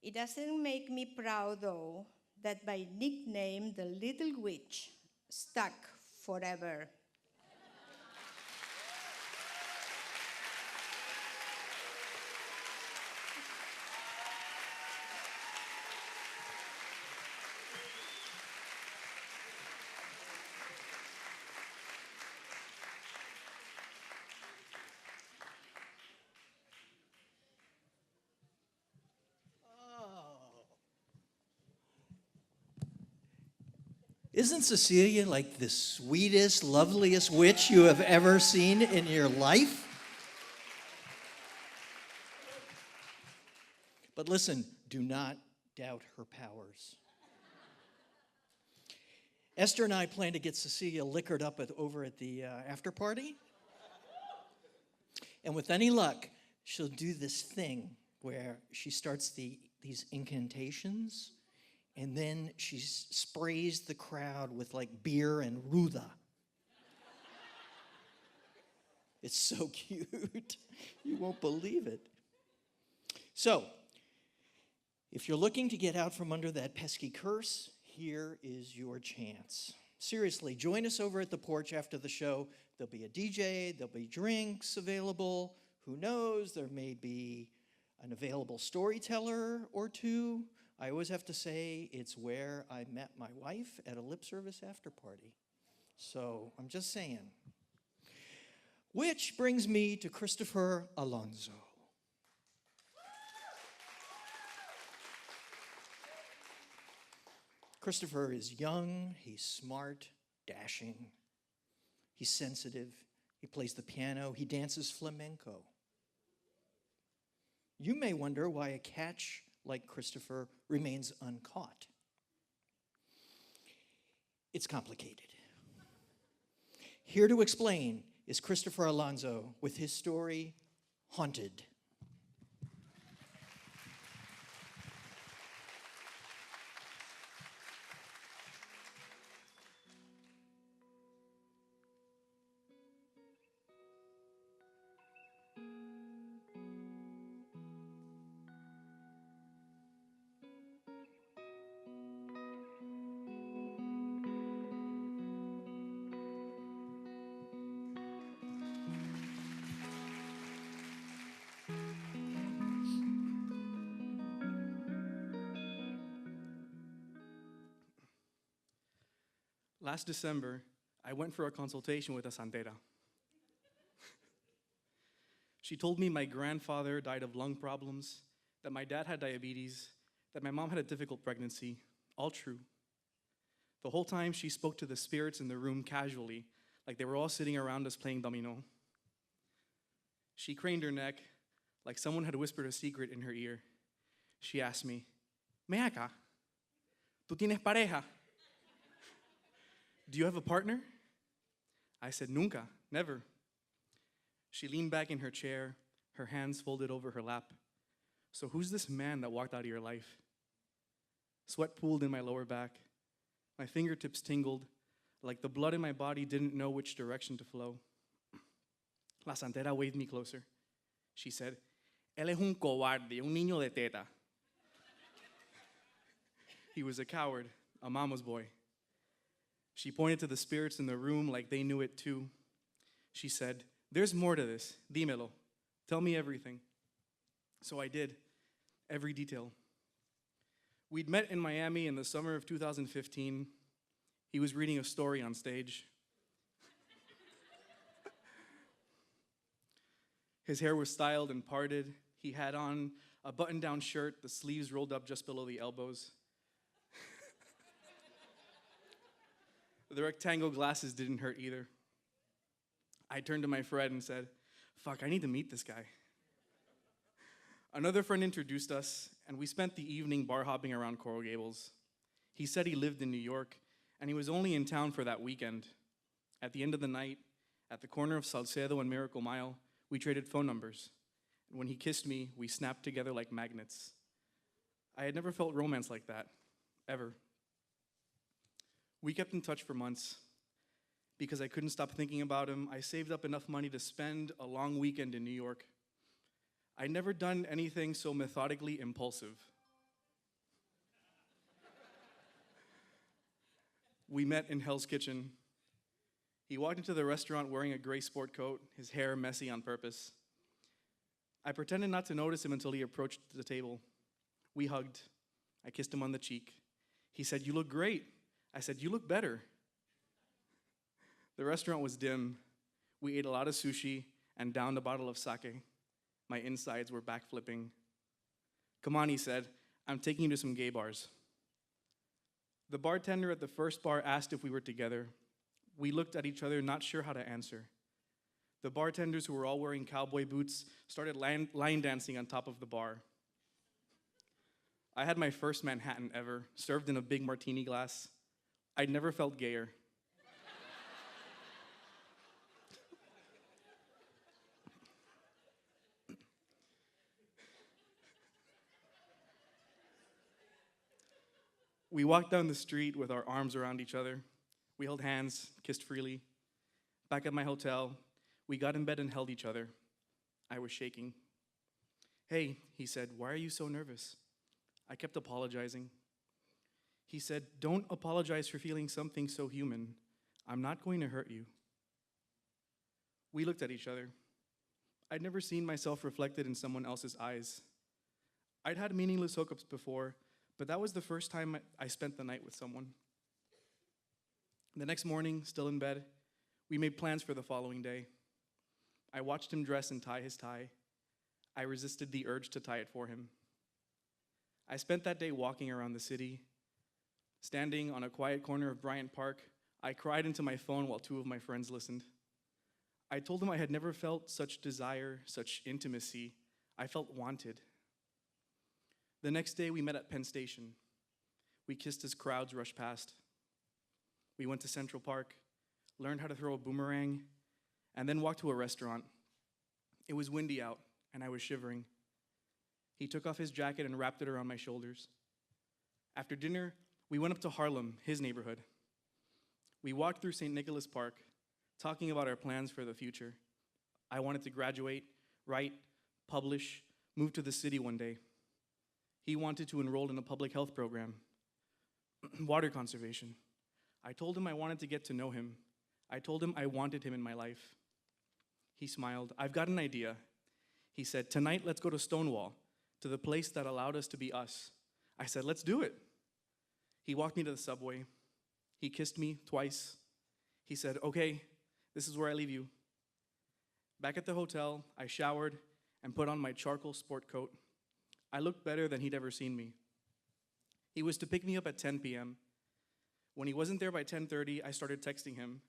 It doesn't make me proud, though, that my nickname, the Little Witch, stuck forever. Isn't Cecilia like the sweetest, loveliest witch you have ever seen in your life? But listen, do not doubt her powers. Esther and I plan to get Cecilia liquored up over at the after party. And with any luck, she'll do this thing where she starts these incantations, and then she sprays the crowd with like beer and ruda. It's so cute. You won't believe it. So, if you're looking to get out from under that pesky curse, here is your chance. Seriously, join us over at the porch after the show. There'll be a DJ, there'll be drinks available. Who knows, there may be an available storyteller or two. I always have to say it's where I met my wife at a lip service after party. So I'm just saying. Which brings me to Christopher Alonso. Christopher is young, he's smart, dashing, he's sensitive, he plays the piano, he dances flamenco. You may wonder why a catch like Christopher remains uncaught. It's complicated. Here to explain is Christopher Alonso with his story, Haunted. Last December, I went for a consultation with a santera. She told me my grandfather died of lung problems, that my dad had diabetes, that my mom had a difficult pregnancy, all true. The whole time she spoke to the spirits in the room casually, like they were all sitting around us playing domino. She craned her neck, like someone had whispered a secret in her ear. She asked me, "Me acá, ¿tú tienes pareja? Do you have a partner?" I said, "Nunca, never." She leaned back in her chair, her hands folded over her lap. "So who's this man that walked out of your life?" Sweat pooled in my lower back. My fingertips tingled, like the blood in my body didn't know which direction to flow. La santera waved me closer. She said, "Él es un cobarde, un niño de teta." He was a coward, a mama's boy. She pointed to the spirits in the room like they knew it too. She said, "There's more to this. Dímelo. Tell me everything." So I did, every detail. We'd met in Miami in the summer of 2015. He was reading a story on stage. His hair was styled and parted. He had on a button-down shirt, the sleeves rolled up just below the elbows. The rectangle glasses didn't hurt either. I turned to my friend and said, "Fuck, I need to meet this guy." Another friend introduced us, and we spent the evening bar hopping around Coral Gables. He said he lived in New York, and he was only in town for that weekend. At the end of the night, at the corner of Salcedo and Miracle Mile, we traded phone numbers. And when he kissed me, we snapped together like magnets. I had never felt romance like that, ever. We kept in touch for months. Because I couldn't stop thinking about him, I saved up enough money to spend a long weekend in New York. I'd never done anything so methodically impulsive. We met in Hell's Kitchen. He walked into the restaurant wearing a gray sport coat, his hair messy on purpose. I pretended not to notice him until he approached the table. We hugged. I kissed him on the cheek. He said, "You look great." I said, "You look better." The restaurant was dim. We ate a lot of sushi and downed a bottle of sake. My insides were backflipping. "Come on," he said, "I'm taking you to some gay bars." The bartender at the first bar asked if we were together. We looked at each other, not sure how to answer. The bartenders, who were all wearing cowboy boots, started line dancing on top of the bar. I had my first Manhattan ever, served in a big martini glass. I'd never felt gayer. We walked down the street with our arms around each other. We held hands, kissed freely. Back at my hotel, we got in bed and held each other. I was shaking. "Hey," he said, "why are you so nervous?" I kept apologizing. He said, "Don't apologize for feeling something so human. I'm not going to hurt you." We looked at each other. I'd never seen myself reflected in someone else's eyes. I'd had meaningless hookups before, but that was the first time I spent the night with someone. The next morning, still in bed, we made plans for the following day. I watched him dress and tie his tie. I resisted the urge to tie it for him. I spent that day walking around the city. Standing on a quiet corner of Bryant Park, I cried into my phone while two of my friends listened. I told him I had never felt such desire, such intimacy. I felt wanted. The next day, we met at Penn Station. We kissed as crowds rushed past. We went to Central Park, learned how to throw a boomerang, and then walked to a restaurant. It was windy out, and I was shivering. He took off his jacket and wrapped it around my shoulders. After dinner, we went up to Harlem, his neighborhood. We walked through St. Nicholas Park, talking about our plans for the future. I wanted to graduate, write, publish, move to the city one day. He wanted to enroll in a public health program, water conservation. I told him I wanted to get to know him. I told him I wanted him in my life. He smiled. "I've got an idea." He said, "Tonight, let's go to Stonewall, to the place that allowed us to be us." I said, "Let's do it." He walked me to the subway. He kissed me twice. He said, "Okay, this is where I leave you." Back at the hotel, I showered and put on my charcoal sport coat. I looked better than he'd ever seen me. He was to pick me up at 10 p.m. When he wasn't there by 10:30, I started texting him.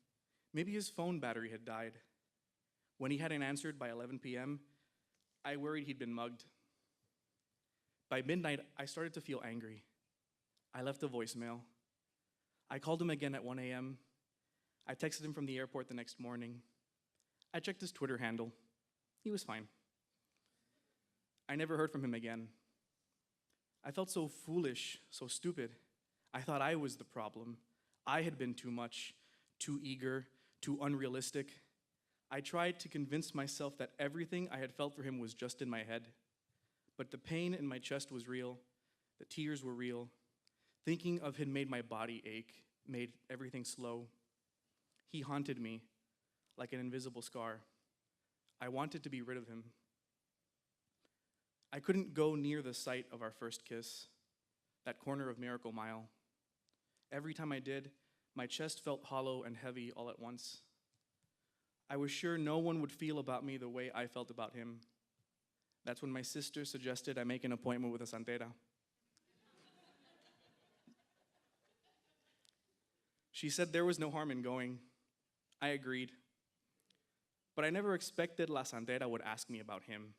Maybe his phone battery had died. When he hadn't answered by 11 p.m., I worried he'd been mugged. By midnight, I started to feel angry. I left a voicemail. I called him again at 1 a.m. I texted him from the airport the next morning. I checked his Twitter handle. He was fine. I never heard from him again. I felt so foolish, so stupid. I thought I was the problem. I had been too much, too eager, too unrealistic. I tried to convince myself that everything I had felt for him was just in my head. But the pain in my chest was real. The tears were real. Thinking of him made my body ache, made everything slow. He haunted me like an invisible scar. I wanted to be rid of him. I couldn't go near the site of our first kiss, that corner of Miracle Mile. Every time I did, My chest felt hollow and heavy all at once. I was sure no one would feel about me the way I felt about him. That's when my sister suggested I make an appointment with a santera. She said there was no harm in going. I agreed. But I never expected La Santera would ask me about him.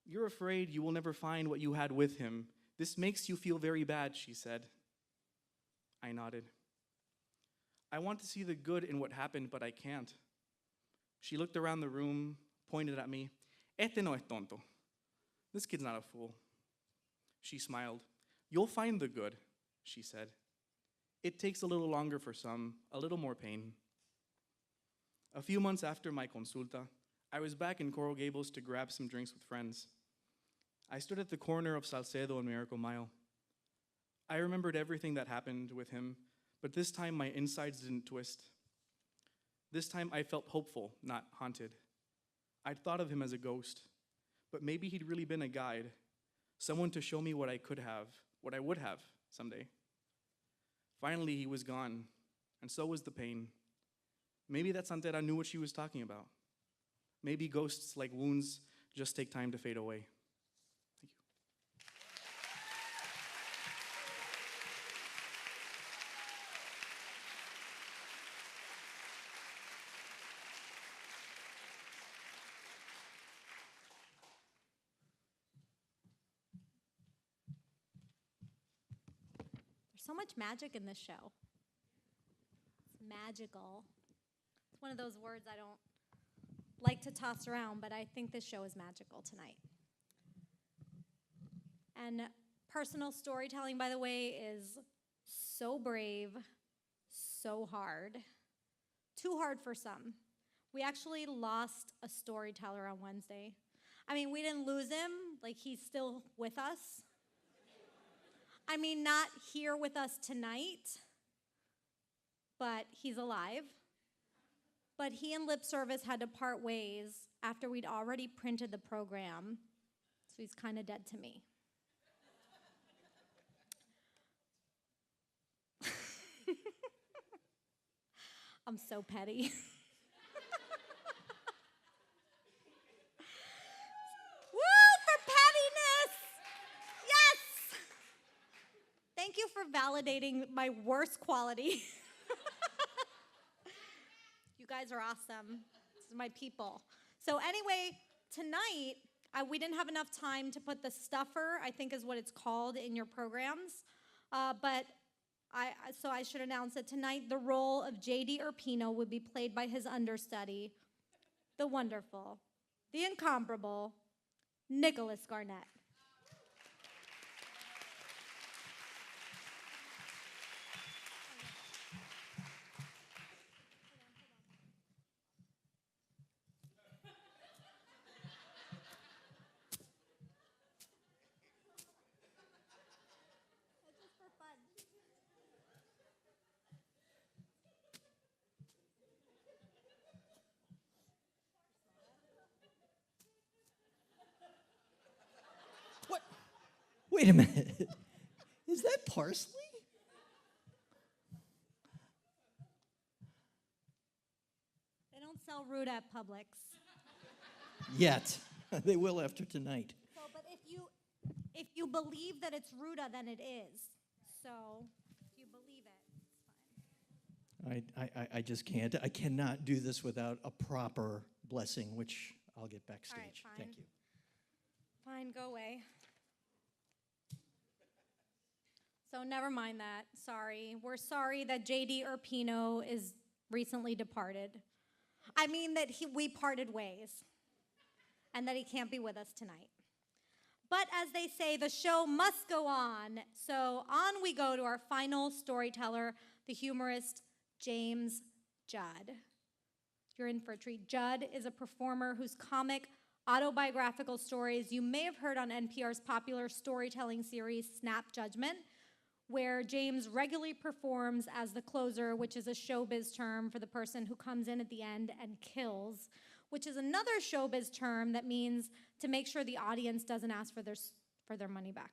You're afraid you will never find what you had with him. This makes you feel very bad, she said. I nodded. I want to see the good in what happened, but I can't. She looked around the room, pointed at me. Este no es tonto. This kid's not a fool. She smiled. You'll find the good, she said. It takes a little longer for some, a little more pain. A few months after my consulta, I was back in Coral Gables to grab some drinks with friends. I stood at the corner of Salcedo and Miracle Mile. I remembered everything that happened with him, but this time my insides didn't twist. This time I felt hopeful, not haunted. I'd thought of him as a ghost, but maybe he'd really been a guide, someone to show me what I could have, what I would have someday. Finally, he was gone, and so was the pain. Maybe that santera knew what she was talking about. Maybe ghosts, like wounds, just take time to fade away. Thank you. There's so much magic in this show. It's magical. It's one of those words I don't like to toss around, but I think this show is magical tonight. And personal storytelling, by the way, is so brave, so hard. Too hard for some. We actually lost a storyteller on Wednesday. I mean, we didn't lose him, like he's still with us. I mean, not here with us tonight, but he's alive. But he and Lip Service had to part ways after we'd already printed the program, so he's kind of dead to me. I'm so petty. Woo, for pettiness! Yes! Thank you for validating my worst quality. You guys are awesome. This is my people. So anyway, tonight, we didn't have enough time to put the stuffer, I think is what it's called, in your programs. So I should announce that tonight the role of J.D. Urpino would be played by his understudy, the wonderful, the incomparable, Nicholas Garnett. What? Wait a minute. Is that parsley? They don't sell Ruta at Publix. Yet. They will after tonight. So, but if you believe that it's Ruta, then it is. So, if you believe it, it's fine. I just can't. I cannot do this without a proper blessing, which I'll get backstage. All right, fine. Thank you. Fine, go away. So never mind that. Sorry. We're sorry that J.D. Urpino is recently departed. I mean that we parted ways and that he can't be with us tonight. But as they say, the show must go on. So on we go to our final storyteller, the humorist James Judd. You're in for a treat. Judd is a performer whose comic autobiographical stories you may have heard on NPR's popular storytelling series, Snap Judgment, where James regularly performs as the closer, which is a showbiz term for the person who comes in at the end and kills, which is another showbiz term that means to make sure the audience doesn't ask for their money back.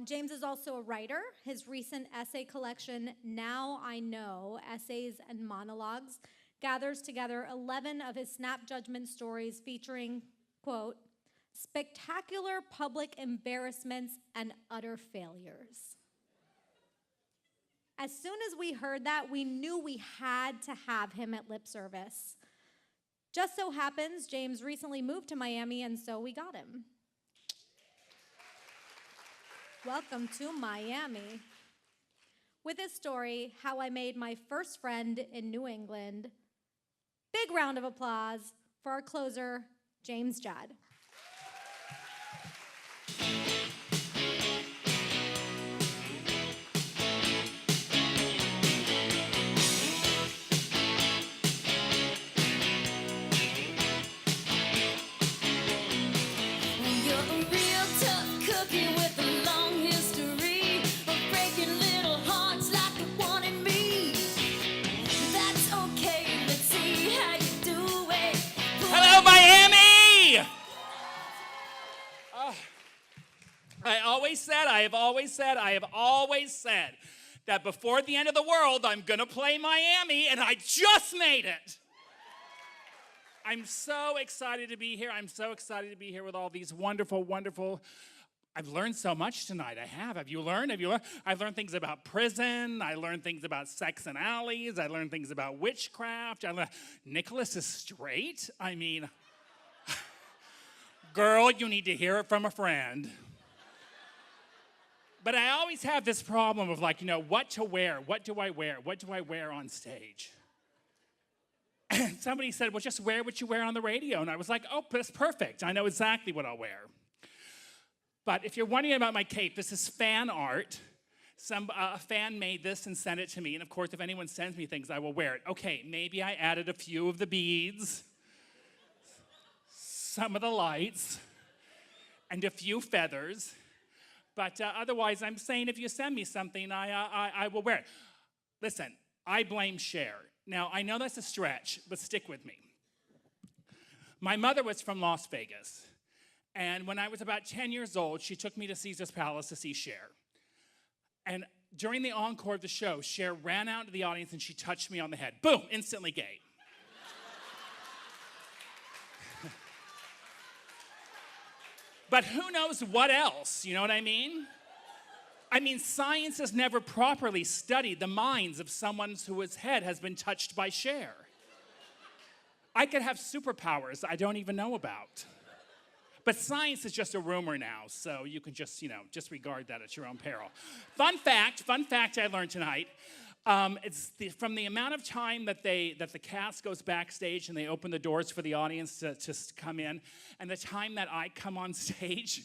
James is also a writer. His recent essay collection, Now I Know, Essays and Monologues, gathers together 11 of his snap judgment stories featuring, quote, spectacular public embarrassments and utter failures. As soon as we heard that, we knew we had to have him at Lip Service. Just so happens, James recently moved to Miami, and so we got him. Welcome to Miami. With his story, How I Made My First Friend in New England, big round of applause for our closer, James Judd. Hello, Miami! I have always said that before the end of the world, I'm going to play Miami, and I just made it. I'm so excited to be here. I'm so excited to be here with all these wonderful, wonderful. I've learned so much tonight. I have. Have you learned? I've learned things about prison. I learned things about sex and alleys. I learned things about witchcraft. Nicholas is straight. I mean, girl, you need to hear it from a friend. But I always have this problem of what to wear. What do I wear? What do I wear on stage? And somebody said, well, just wear what you wear on the radio. And I was like, oh, that's perfect. I know exactly what I'll wear. But if you're wondering about my cape, this is fan art. A fan made this and sent it to me. And of course, if anyone sends me things, I will wear it. Okay, maybe I added a few of the beads, some of the lights, and a few feathers. But otherwise, I'm saying if you send me something, I will wear it. Listen, I blame Cher. Now, I know that's a stretch, but stick with me. My mother was from Las Vegas. And when I was about 10 years old, she took me to Caesar's Palace to see Cher. And during the encore of the show, Cher ran out into the audience and she touched me on the head. Boom, instantly gay. But who knows what else, you know what I mean? I mean, science has never properly studied the minds of someone whose head has been touched by Cher. I could have superpowers I don't even know about. But science is just a rumor now, so you can just disregard that at your own peril. Fun fact I learned tonight, from the amount of time that the cast goes backstage and they open the doors for the audience to come in, and the time that I come on stage,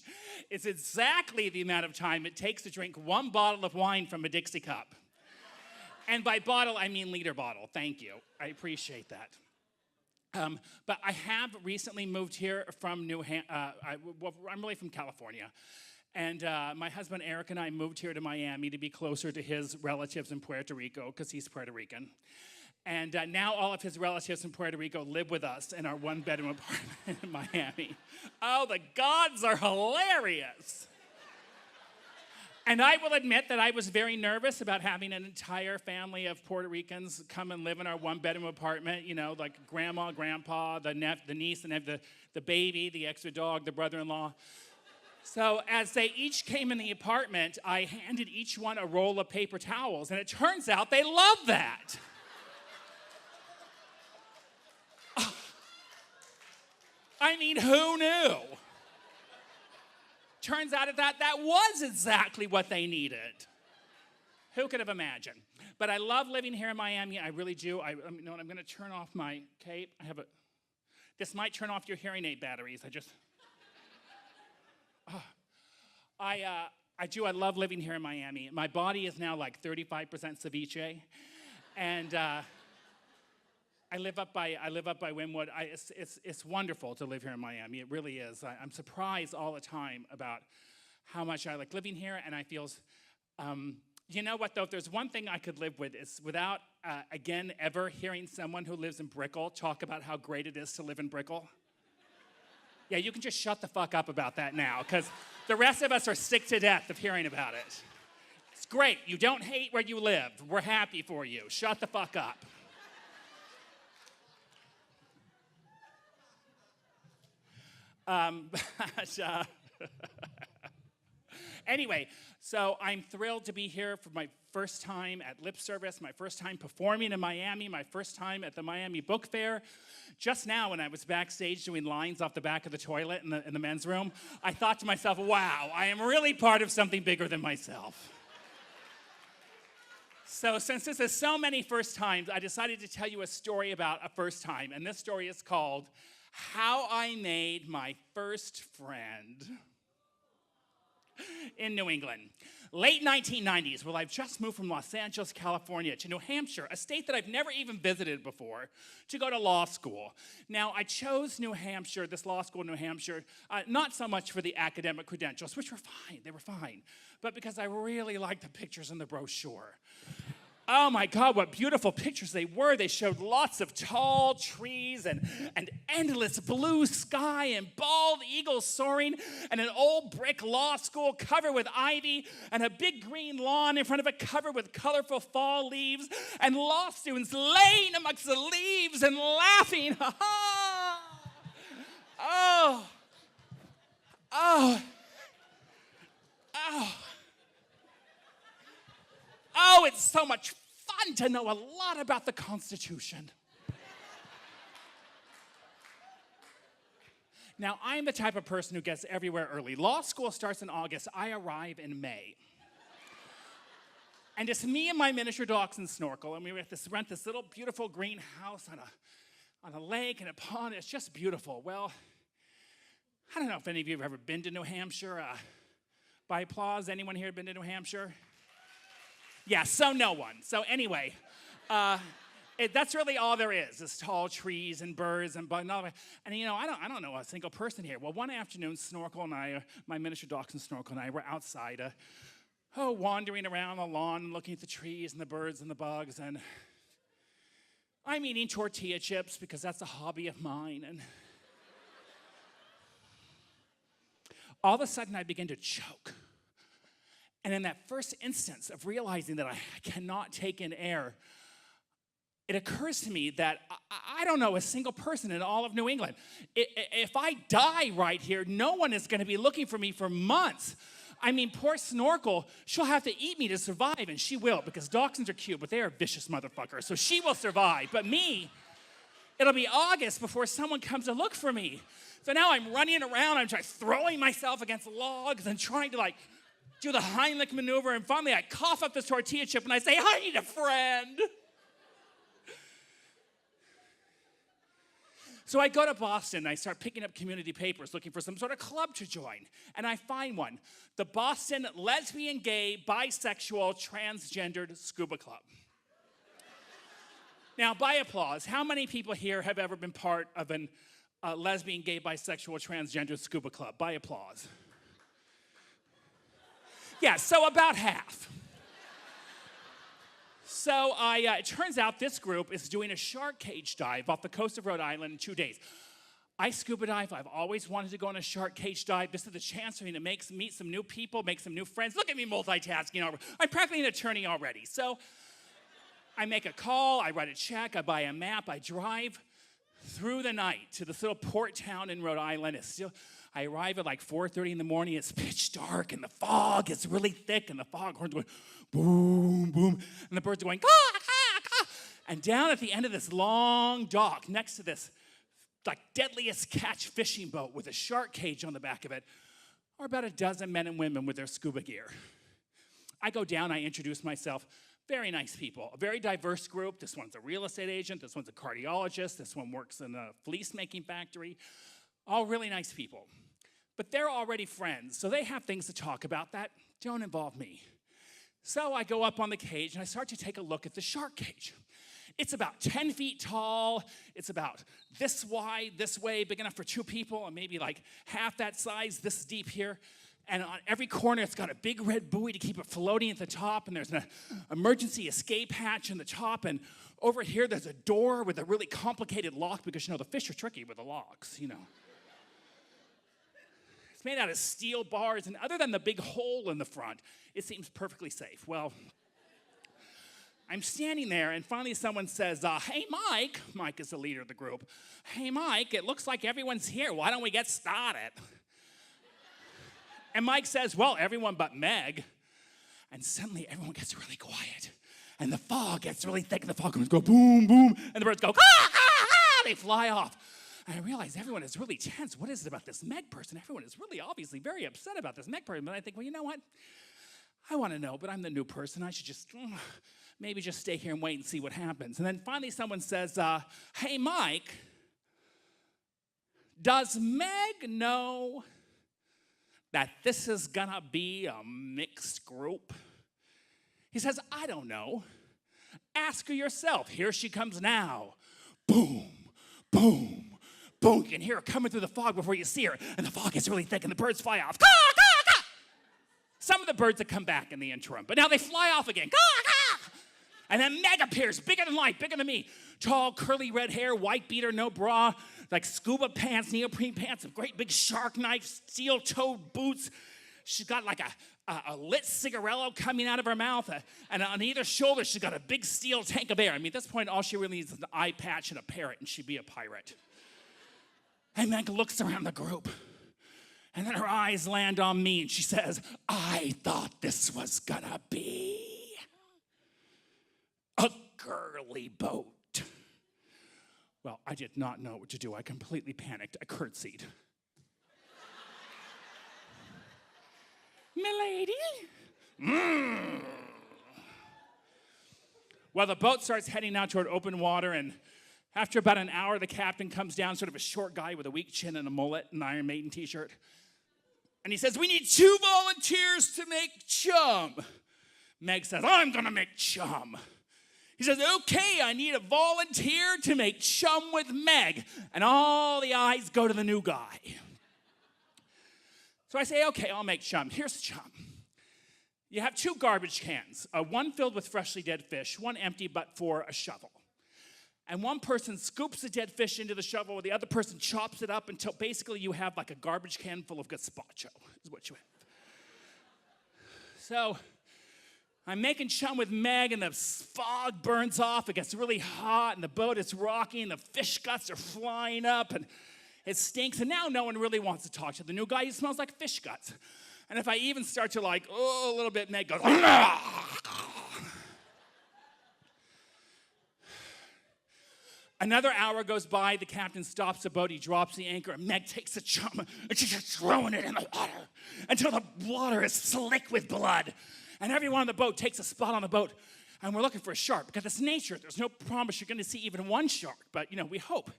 is exactly the amount of time it takes to drink one bottle of wine from a Dixie cup. And by bottle, I mean liter bottle. Thank you. I appreciate that. But I have recently moved here from I'm really from California. And my husband Eric and I moved here to Miami to be closer to his relatives in Puerto Rico because he's Puerto Rican. And now all of his relatives in Puerto Rico live with us in our one-bedroom apartment in Miami. Oh, the gods are hilarious. And I will admit that I was very nervous about having an entire family of Puerto Ricans come and live in our one-bedroom apartment, like grandma, grandpa, the niece, and the baby, the extra dog, the brother-in-law. So as they each came in the apartment, I handed each one a roll of paper towels, and it turns out they love that. I mean, who knew? Turns out that was exactly what they needed. Who could have imagined? But I love living here in Miami. I really do. I'm going to turn off my cape. This might turn off your hearing aid batteries. I do. I love living here in Miami. My body is now like 35% ceviche, and I live up by Wynwood. It's wonderful to live here in Miami. It really is. I'm surprised all the time about how much I like living here, and I feel, you know what though, if there's one thing I could live with, it's without, again, ever hearing someone who lives in Brickell talk about how great it is to live in Brickell. Yeah, you can just shut the fuck up about that now, because The rest of us are sick to death of hearing about it. It's great. You don't hate where you live. We're happy for you. Shut the fuck up. But, anyway, so I'm thrilled to be here for my first time at Lip Service, my first time performing in Miami, my first time at the Miami Book Fair. Just now, when I was backstage doing lines off the back of the toilet in the men's room, I thought to myself, wow, I am really part of something bigger than myself. So since this is so many first times, I decided to tell you a story about a first time, and this story is called How I Made My First Friend in New England. Late 1990s, well, I've just moved from Los Angeles, California to New Hampshire, a state that I've never even visited before, to go to law school. Now, I chose New Hampshire, this law school in New Hampshire, not so much for the academic credentials, which were fine, they were fine, but because I really liked the pictures in the brochure. Oh my God, what beautiful pictures they were. They showed lots of tall trees and endless blue sky and bald eagles soaring and an old brick law school covered with ivy and a big green lawn in front of it covered with colorful fall leaves and law students laying amongst the leaves and laughing. Oh, oh, oh. Oh, it's so much fun to know a lot about the Constitution. Now, I'm the type of person who gets everywhere early. Law school starts in August. I arrive in May. And it's me and my miniature dachshund Snorkel, and we rent this little beautiful greenhouse on a lake and a pond. It's just beautiful. Well, I don't know if any of you have ever been to New Hampshire. By applause, anyone here been to New Hampshire? Yeah, so no one. So anyway, that's really all there is tall trees and birds and bugs. And you know, I don't know a single person here. Well, one afternoon, Snorkel and I, my miniature dachshund Snorkel and I, were outside, wandering around the lawn and looking at the trees and the birds and the bugs. And I'm eating tortilla chips because that's a hobby of mine. And all of a sudden, I begin to choke. And in that first instance of realizing that I cannot take in air, it occurs to me that I don't know a single person in all of New England. If I die right here, no one is going to be looking for me for months. I mean, poor Snorkel, she'll have to eat me to survive, and she will, because dachshunds are cute, but they are vicious motherfuckers, so she will survive. But me, it'll be August before someone comes to look for me. So now I'm running around, I'm throwing myself against logs and trying to do the Heimlich maneuver, and finally I cough up this tortilla chip and I say, I need a friend. So I go to Boston and I start picking up community papers looking for some sort of club to join. And I find one, the Boston Lesbian, Gay, Bisexual, Transgendered Scuba Club. Now, by applause, how many people here have ever been part of a lesbian, gay, bisexual, transgendered scuba club? By applause. Yeah, so about half. So it turns out this group is doing a shark cage dive off the coast of Rhode Island in 2 days. I scuba dive. I've always wanted to go on a shark cage dive. This is the chance for me to meet some new people, make some new friends. Look at me multitasking. I'm practically an attorney already. So I make a call, I write a check, I buy a map, I drive through the night to this little port town in Rhode Island. I arrive at 4:30 in the morning. It's pitch dark, and the fog is really thick, and the foghorns going boom, boom, and the birds are going caw, caw, caw. And down at the end of this long dock, next to this deadliest catch fishing boat with a shark cage on the back of it, are about a dozen men and women with their scuba gear. I go down, I introduce myself. Very nice people, a very diverse group. This one's a real estate agent, this one's a cardiologist, this one works in a fleece making factory. All really nice people. But they're already friends, so they have things to talk about that don't involve me. So I go up on the cage and I start to take a look at the shark cage. It's about 10 feet tall. It's about this wide, this way, big enough for 2 people, and maybe half that size, this deep here. And on every corner, it's got a big red buoy to keep it floating at the top, and there's an emergency escape hatch in the top, and over here, there's a door with a really complicated lock because, the fish are tricky with the locks, It's made out of steel bars, and other than the big hole in the front, it seems perfectly safe. Well, I'm standing there, and finally someone says, hey, Mike. Mike is the leader of the group. Hey, Mike, it looks like everyone's here. Why don't we get started? And Mike says, well, everyone but Meg. And suddenly everyone gets really quiet. And the fog gets really thick, and the fog goes boom, boom, and the birds go, ah, ah, ah, they fly off. And I realize everyone is really tense. What is it about this Meg person? Everyone is really obviously very upset about this Meg person. But I think, well, you know what? I want to know, but I'm the new person. I should just maybe just stay here and wait and see what happens. And then finally someone says, hey, Mike, does Meg know that this is gonna be a mixed group? He says, I don't know. Ask her yourself. Here she comes now. Boom, boom, boom. You can hear her coming through the fog before you see her, and the fog gets really thick, and the birds fly off. Caw, caw, caw. Some of the birds have come back in the interim, but now they fly off again. Caw, caw. And then Meg appears, bigger than life, bigger than me. Tall, curly red hair, white beater, no bra, like scuba pants, neoprene pants, a great big shark knife, steel-toed boots. She's got like a lit cigarello coming out of her mouth, and on either shoulder, she's got a big steel tank of air. I mean, at this point, all she really needs is an eye patch and a parrot, and she'd be a pirate. And Meg looks around the group, and then her eyes land on me, and she says, I thought this was gonna be a girly boat. Well, I did not know what to do. I completely panicked. I curtsied. Milady? Well, the boat starts heading out toward open water, and after about an hour, the captain comes down, sort of a short guy with a weak chin and a mullet and an Iron Maiden t-shirt. And he says, we need 2 volunteers to make chum. Meg says, I'm gonna make chum. He says, okay, I need a volunteer to make chum with Meg. And all the eyes go to the new guy. So I say, okay, I'll make chum. Here's chum. You have 2 garbage cans, one filled with freshly dead fish, one empty but for a shovel. And one person scoops the dead fish into the shovel, while the other person chops it up until basically you have like a garbage can full of gazpacho, is what you have. So I'm making chum with Meg, and the fog burns off. It gets really hot, and the boat is rocking. The fish guts are flying up, and it stinks. And now no one really wants to talk to the new guy. He smells like fish guts. And if I even start to a little bit, Meg goes, Another hour goes by. The captain stops the boat. He drops the anchor, and Meg takes the chum, and she's just throwing it in the water until the water is slick with blood. And everyone on the boat takes a spot on the boat, and we're looking for a shark because it's nature. There's no promise you're going to see even one shark, but, we hope.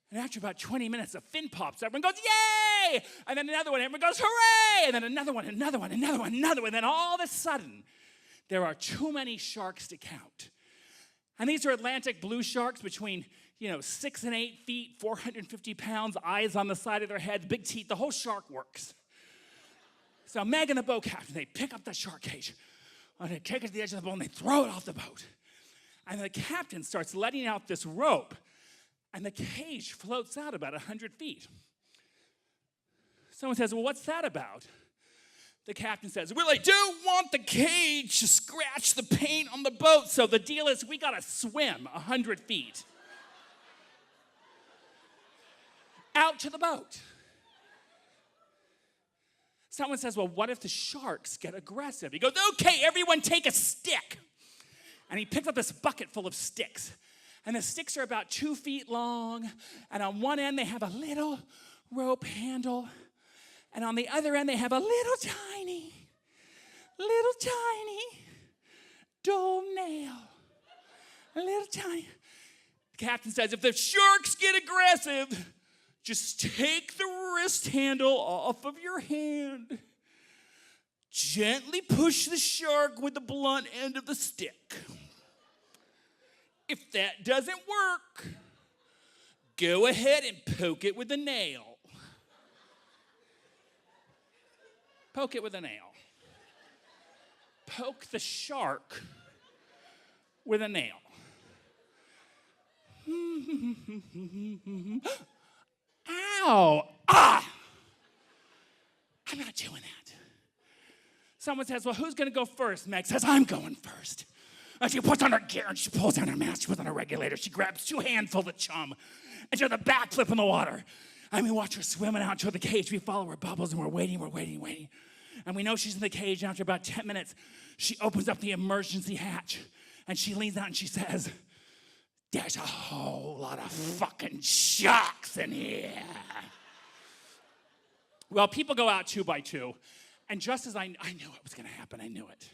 And after about 20 minutes, a fin pops. Everyone goes, yay! And then another one. Everyone goes, hooray! And then another one, another one, another one, another one. And then all of a sudden, there are too many sharks to count. And these are Atlantic blue sharks between, 6 and 8 feet, 450 pounds, eyes on the side of their heads, big teeth. The whole shark works. So Meg and the boat captain, they pick up the shark cage, and they take it to the edge of the boat, and they throw it off the boat. And the captain starts letting out this rope, and the cage floats out about 100 feet. Someone says, well, what's that about? The captain says, well, I don't want the cage to scratch the paint on the boat, so the deal is we gotta swim 100 feet out to the boat. Someone says, well, what if the sharks get aggressive? He goes, okay, everyone take a stick. And he picks up this bucket full of sticks. And the sticks are about 2 feet long. And on one end, they have a little rope handle. And on the other end, they have a little tiny dull nail. A little tiny. The captain says, if the sharks get aggressive, just take the wrist handle off of your hand. Gently push the shark with the blunt end of the stick. If that doesn't work, go ahead and poke it with a nail. Poke it with a nail. Poke the shark with a nail. Ow! Ah! Someone says, well, who's gonna go first? Meg says, I'm going first. And she puts on her gear and she pulls down her mask, she puts on her regulator, she grabs 2 handfuls of chum and she does a backflip in the water. And we watch her swimming out to the cage. We follow her bubbles and we're waiting. And we know she's in the cage, and after about 10 minutes, she opens up the emergency hatch and she leans out and she says, there's a whole lot of fucking sharks in here. Well, people go out 2 by 2, and just as I knew it was gonna happen, I knew it.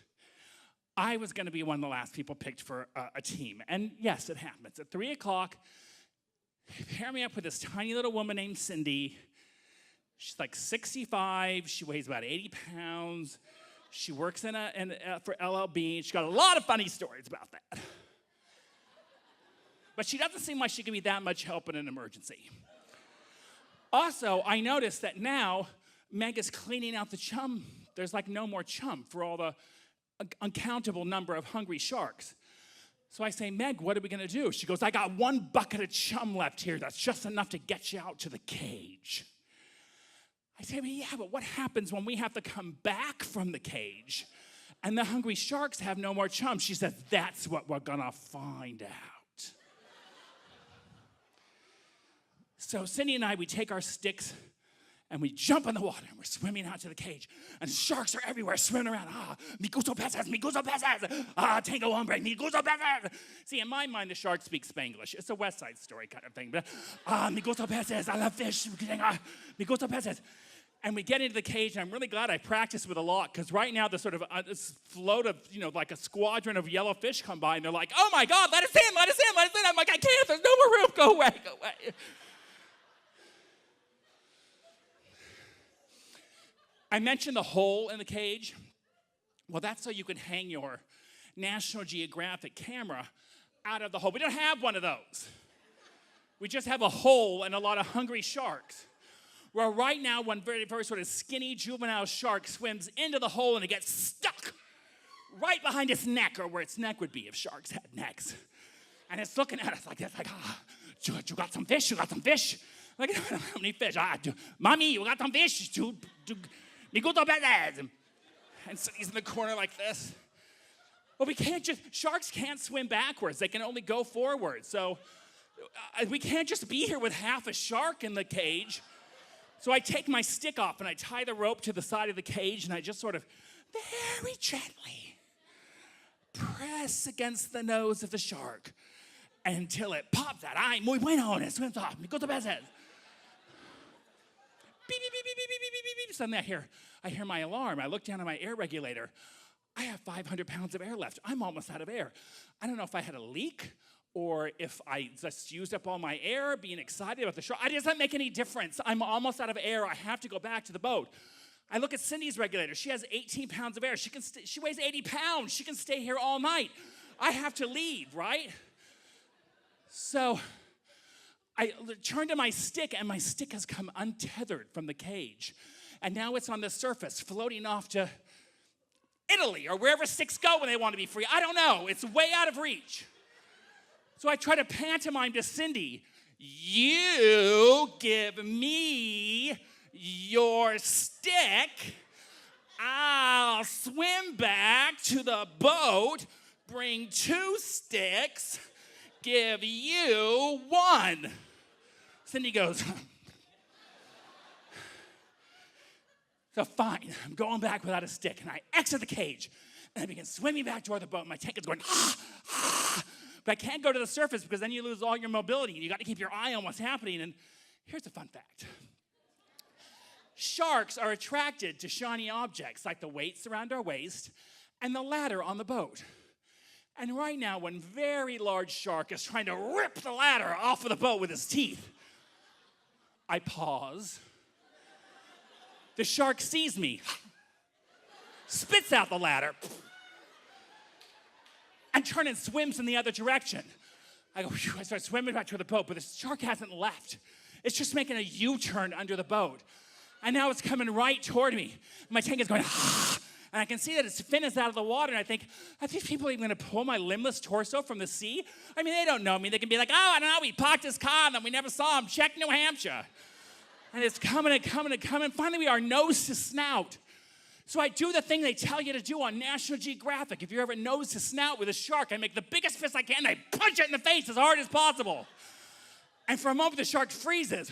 I was gonna be one of the last people picked for a team. And yes, it happens. At 3 o'clock, they pair me up with this tiny little woman named Cindy. She's like 65, she weighs about 80 pounds. She works for LL Bean. She's got a lot of funny stories about that. But she doesn't seem like she could be that much help in an emergency. Also, I noticed that now Meg is cleaning out the chum. There's like no more chum for all the uncountable number of hungry sharks. So I say, Meg, what are we gonna do? She goes, I got 1 bucket of chum left here. That's just enough to get you out to the cage. I say, well, yeah, but what happens when we have to come back from the cage and the hungry sharks have no more chum? She says, that's what we're gonna find out. So Cindy and I, we take our sticks and we jump in the water and we're swimming out to the cage. And sharks are everywhere swimming around. Mi gusto peces. Tengo hambre, mi gusto peces. See, in my mind, the sharks speak Spanglish. It's a West Side Story kind of thing. But, mi gusto peces, I love fish. Mi gusto peces. And we get into the cage, and I'm really glad I practiced with a lot, because right now there's sort of this float of, like a squadron of yellow fish come by, and they're like, oh my God, let us in, let us in, let us in. I'm like, I can't, there's no more room, go away, go away. I mentioned the hole in the cage. Well, that's so you can hang your National Geographic camera out of the hole. We don't have one of those. We just have a hole and a lot of hungry sharks. Well, right now, one very, very sort of skinny juvenile shark swims into the hole and it gets stuck right behind its neck, or where its neck would be if sharks had necks. And it's looking at us like this, like, you got some fish? You got some fish? Like, I don't have any fish. Mommy, you got some fish? Mi gusto peces. And so he's in the corner like this. Well, sharks can't swim backwards. They can only go forward. So we can't just be here with half a shark in the cage. So I take my stick off and I tie the rope to the side of the cage and I just sort of very gently press against the nose of the shark until it pops out. Ay, muy bueno, and it swims off. Mi gusto peces. Beep, beep, beep, beep, beep, beep, beep, beep. Suddenly I hear my alarm. I look down at my air regulator. I have 500 pounds of air left. I'm almost out of air. I don't know if I had a leak or if I just used up all my air being excited about the show. It doesn't make any difference. I'm almost out of air. I have to go back to the boat. I look at Cindy's regulator. She has 18 pounds of air. She weighs 80 pounds. She can stay here all night. I have to leave, right? So I turn to my stick, and my stick has come untethered from the cage. And now it's on the surface, floating off to Italy or wherever sticks go when they want to be free. I don't know. It's way out of reach. So I try to pantomime to Cindy, you give me your stick, I'll swim back to the boat, bring 2 sticks, give you 1. Cindy goes, so fine, I'm going back without a stick, and I exit the cage, and I begin swimming back toward the boat. My tank is going, but I can't go to the surface because then you lose all your mobility, and you got to keep your eye on what's happening. And here's a fun fact. Sharks are attracted to shiny objects like the weights around our waist and the ladder on the boat. And right now, one very large shark is trying to rip the ladder off of the boat with his teeth. I pause. The shark sees me, spits out the ladder, and turns and swims in the other direction. I go, phew, I start swimming back to the boat, but the shark hasn't left. It's just making a U-turn under the boat. And now it's coming right toward me. My tank is going, and I can see that its fin is out of the water, and I think, are these people even gonna pull my limbless torso from the sea? I mean, they don't know me. They can be like, oh, I don't know, we parked his car, and then we never saw him. Check New Hampshire. And it's coming and coming and coming. Finally, we are nose to snout So I do the thing they tell you to do on National Geographic. If you're ever nose to snout with a shark, I make the biggest fist I can, and I punch it in the face as hard as possible. And for a moment, the shark freezes.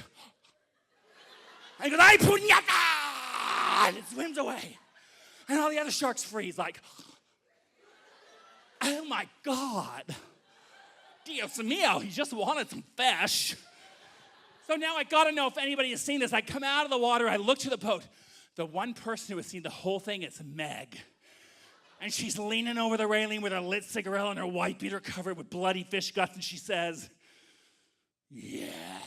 And he goes, "Ay, puñeta!" And it swims away. And all the other sharks freeze, like, oh my God. Dios mío, he just wanted some fish. So now I gotta know if anybody has seen this. I come out of the water, I look to the boat. The one person who has seen the whole thing is Meg. And she's leaning over the railing with her lit cigarette and her white beater covered with bloody fish guts, and she says, "Yeah."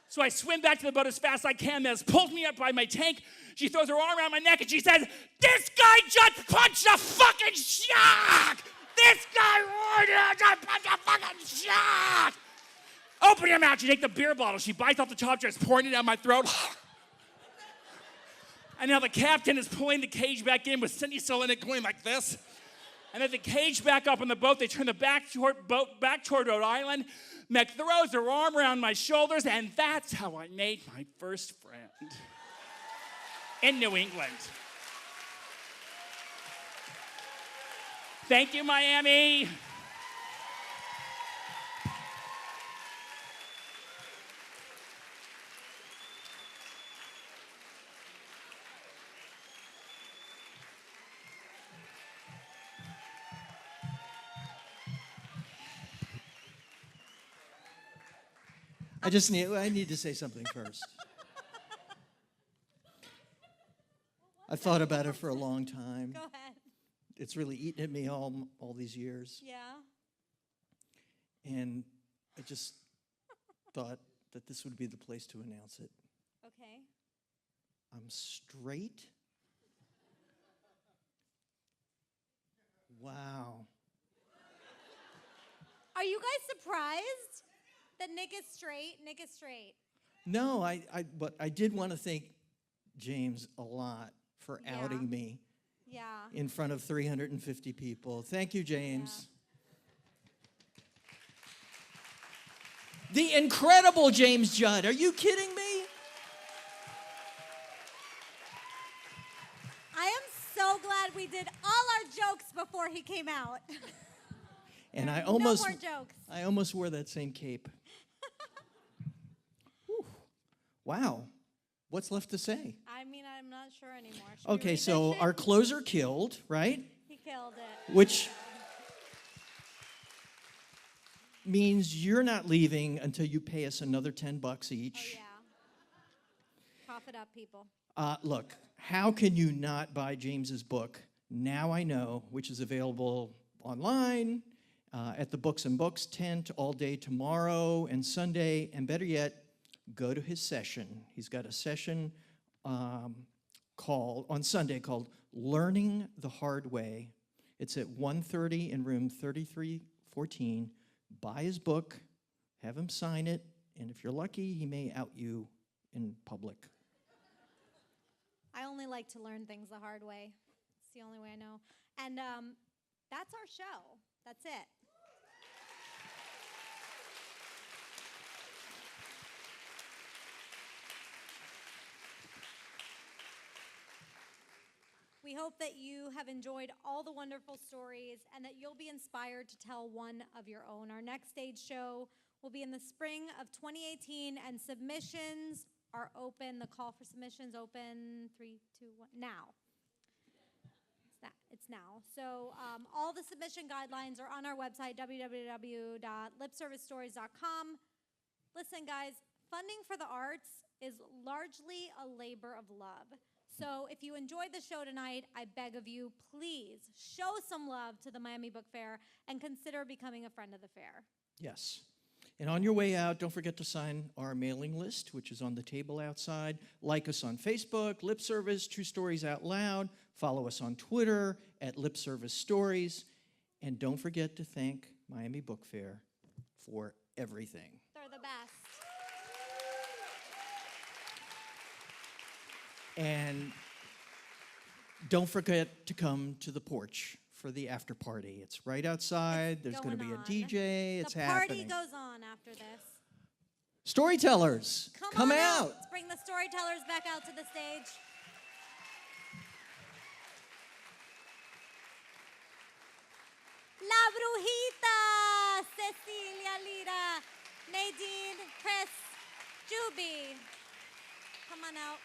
So I swim back to the boat as fast as I can. Mez pulls me up by my tank. She throws her arm around my neck and she says, "This guy just punched a fucking shark! This guy just punched a fucking shark!" Open your mouth. She takes the beer bottle. She bites off the top, just pouring it down my throat. And now the captain is pulling the cage back in with Cindy still in it, going like this. And then the cage back up on the boat. They turn the boat back toward Rhode Island. Meg throws her arm around my shoulders, and that's how I made my first friend in New England. Thank you, Miami. I need to say something first. I thought about it for a long time. Go ahead. It's really eaten at me all these years. Yeah. And I just thought that this would be the place to announce it. Okay. I'm straight. Wow. Are you guys surprised that Nick is straight? Nick is straight. No, but I did want to thank James a lot for Yeah. outing me Yeah. in front of 350 people. Thank you, James. The incredible James Judd. Are you kidding me? I am so glad we did all our jokes before he came out. And I No almost more jokes. I almost wore that same cape. Whew. Wow. What's left to say? I mean, I'm not sure anymore. Should we Okay, read so this shit? our closer killed, right? He killed it. Which means you're not leaving until you pay us another $10 each. Oh, yeah. Cough it up, people. Look, how can you not buy James's book, Now I Know, which is available online, at the Books and Books tent all day tomorrow and Sunday, and better yet, go to his session. He's got a session on Sunday called Learning the Hard Way. It's at 1:30 in room 3314. Buy his book, have him sign it, and if you're lucky, he may out you in public. I only like to learn things the hard way. It's the only way I know. And that's our show. That's it. We hope that you have enjoyed all the wonderful stories and that you'll be inspired to tell one of your own. Our next stage show will be in the spring of 2018, and submissions are open. The call for submissions open 3, 2, 1 now. It's now. So all the submission guidelines are on our website, www.lipservicestories.com. Listen, guys, funding for the arts is largely a labor of love. So if you enjoyed the show tonight, I beg of you, please show some love to the Miami Book Fair and consider becoming a friend of the fair. Yes. And on your way out, don't forget to sign our mailing list, which is on the table outside. Like us on Facebook, Lip Service, True Stories Out Loud. Follow us on Twitter at Lip Service Stories. And don't forget to thank Miami Book Fair for everything. They're the best. And don't forget to come to the porch for the after party. It's right outside. There's going to be a DJ. It's happening. The party goes on after this. Storytellers, come on out. Let's bring the storytellers back out to the stage. La Brujita, Cecilia Lira, Nadine, Chris, Juby. Come on out.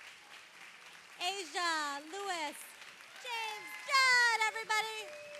Asia, Lewis, James, Judd, everybody.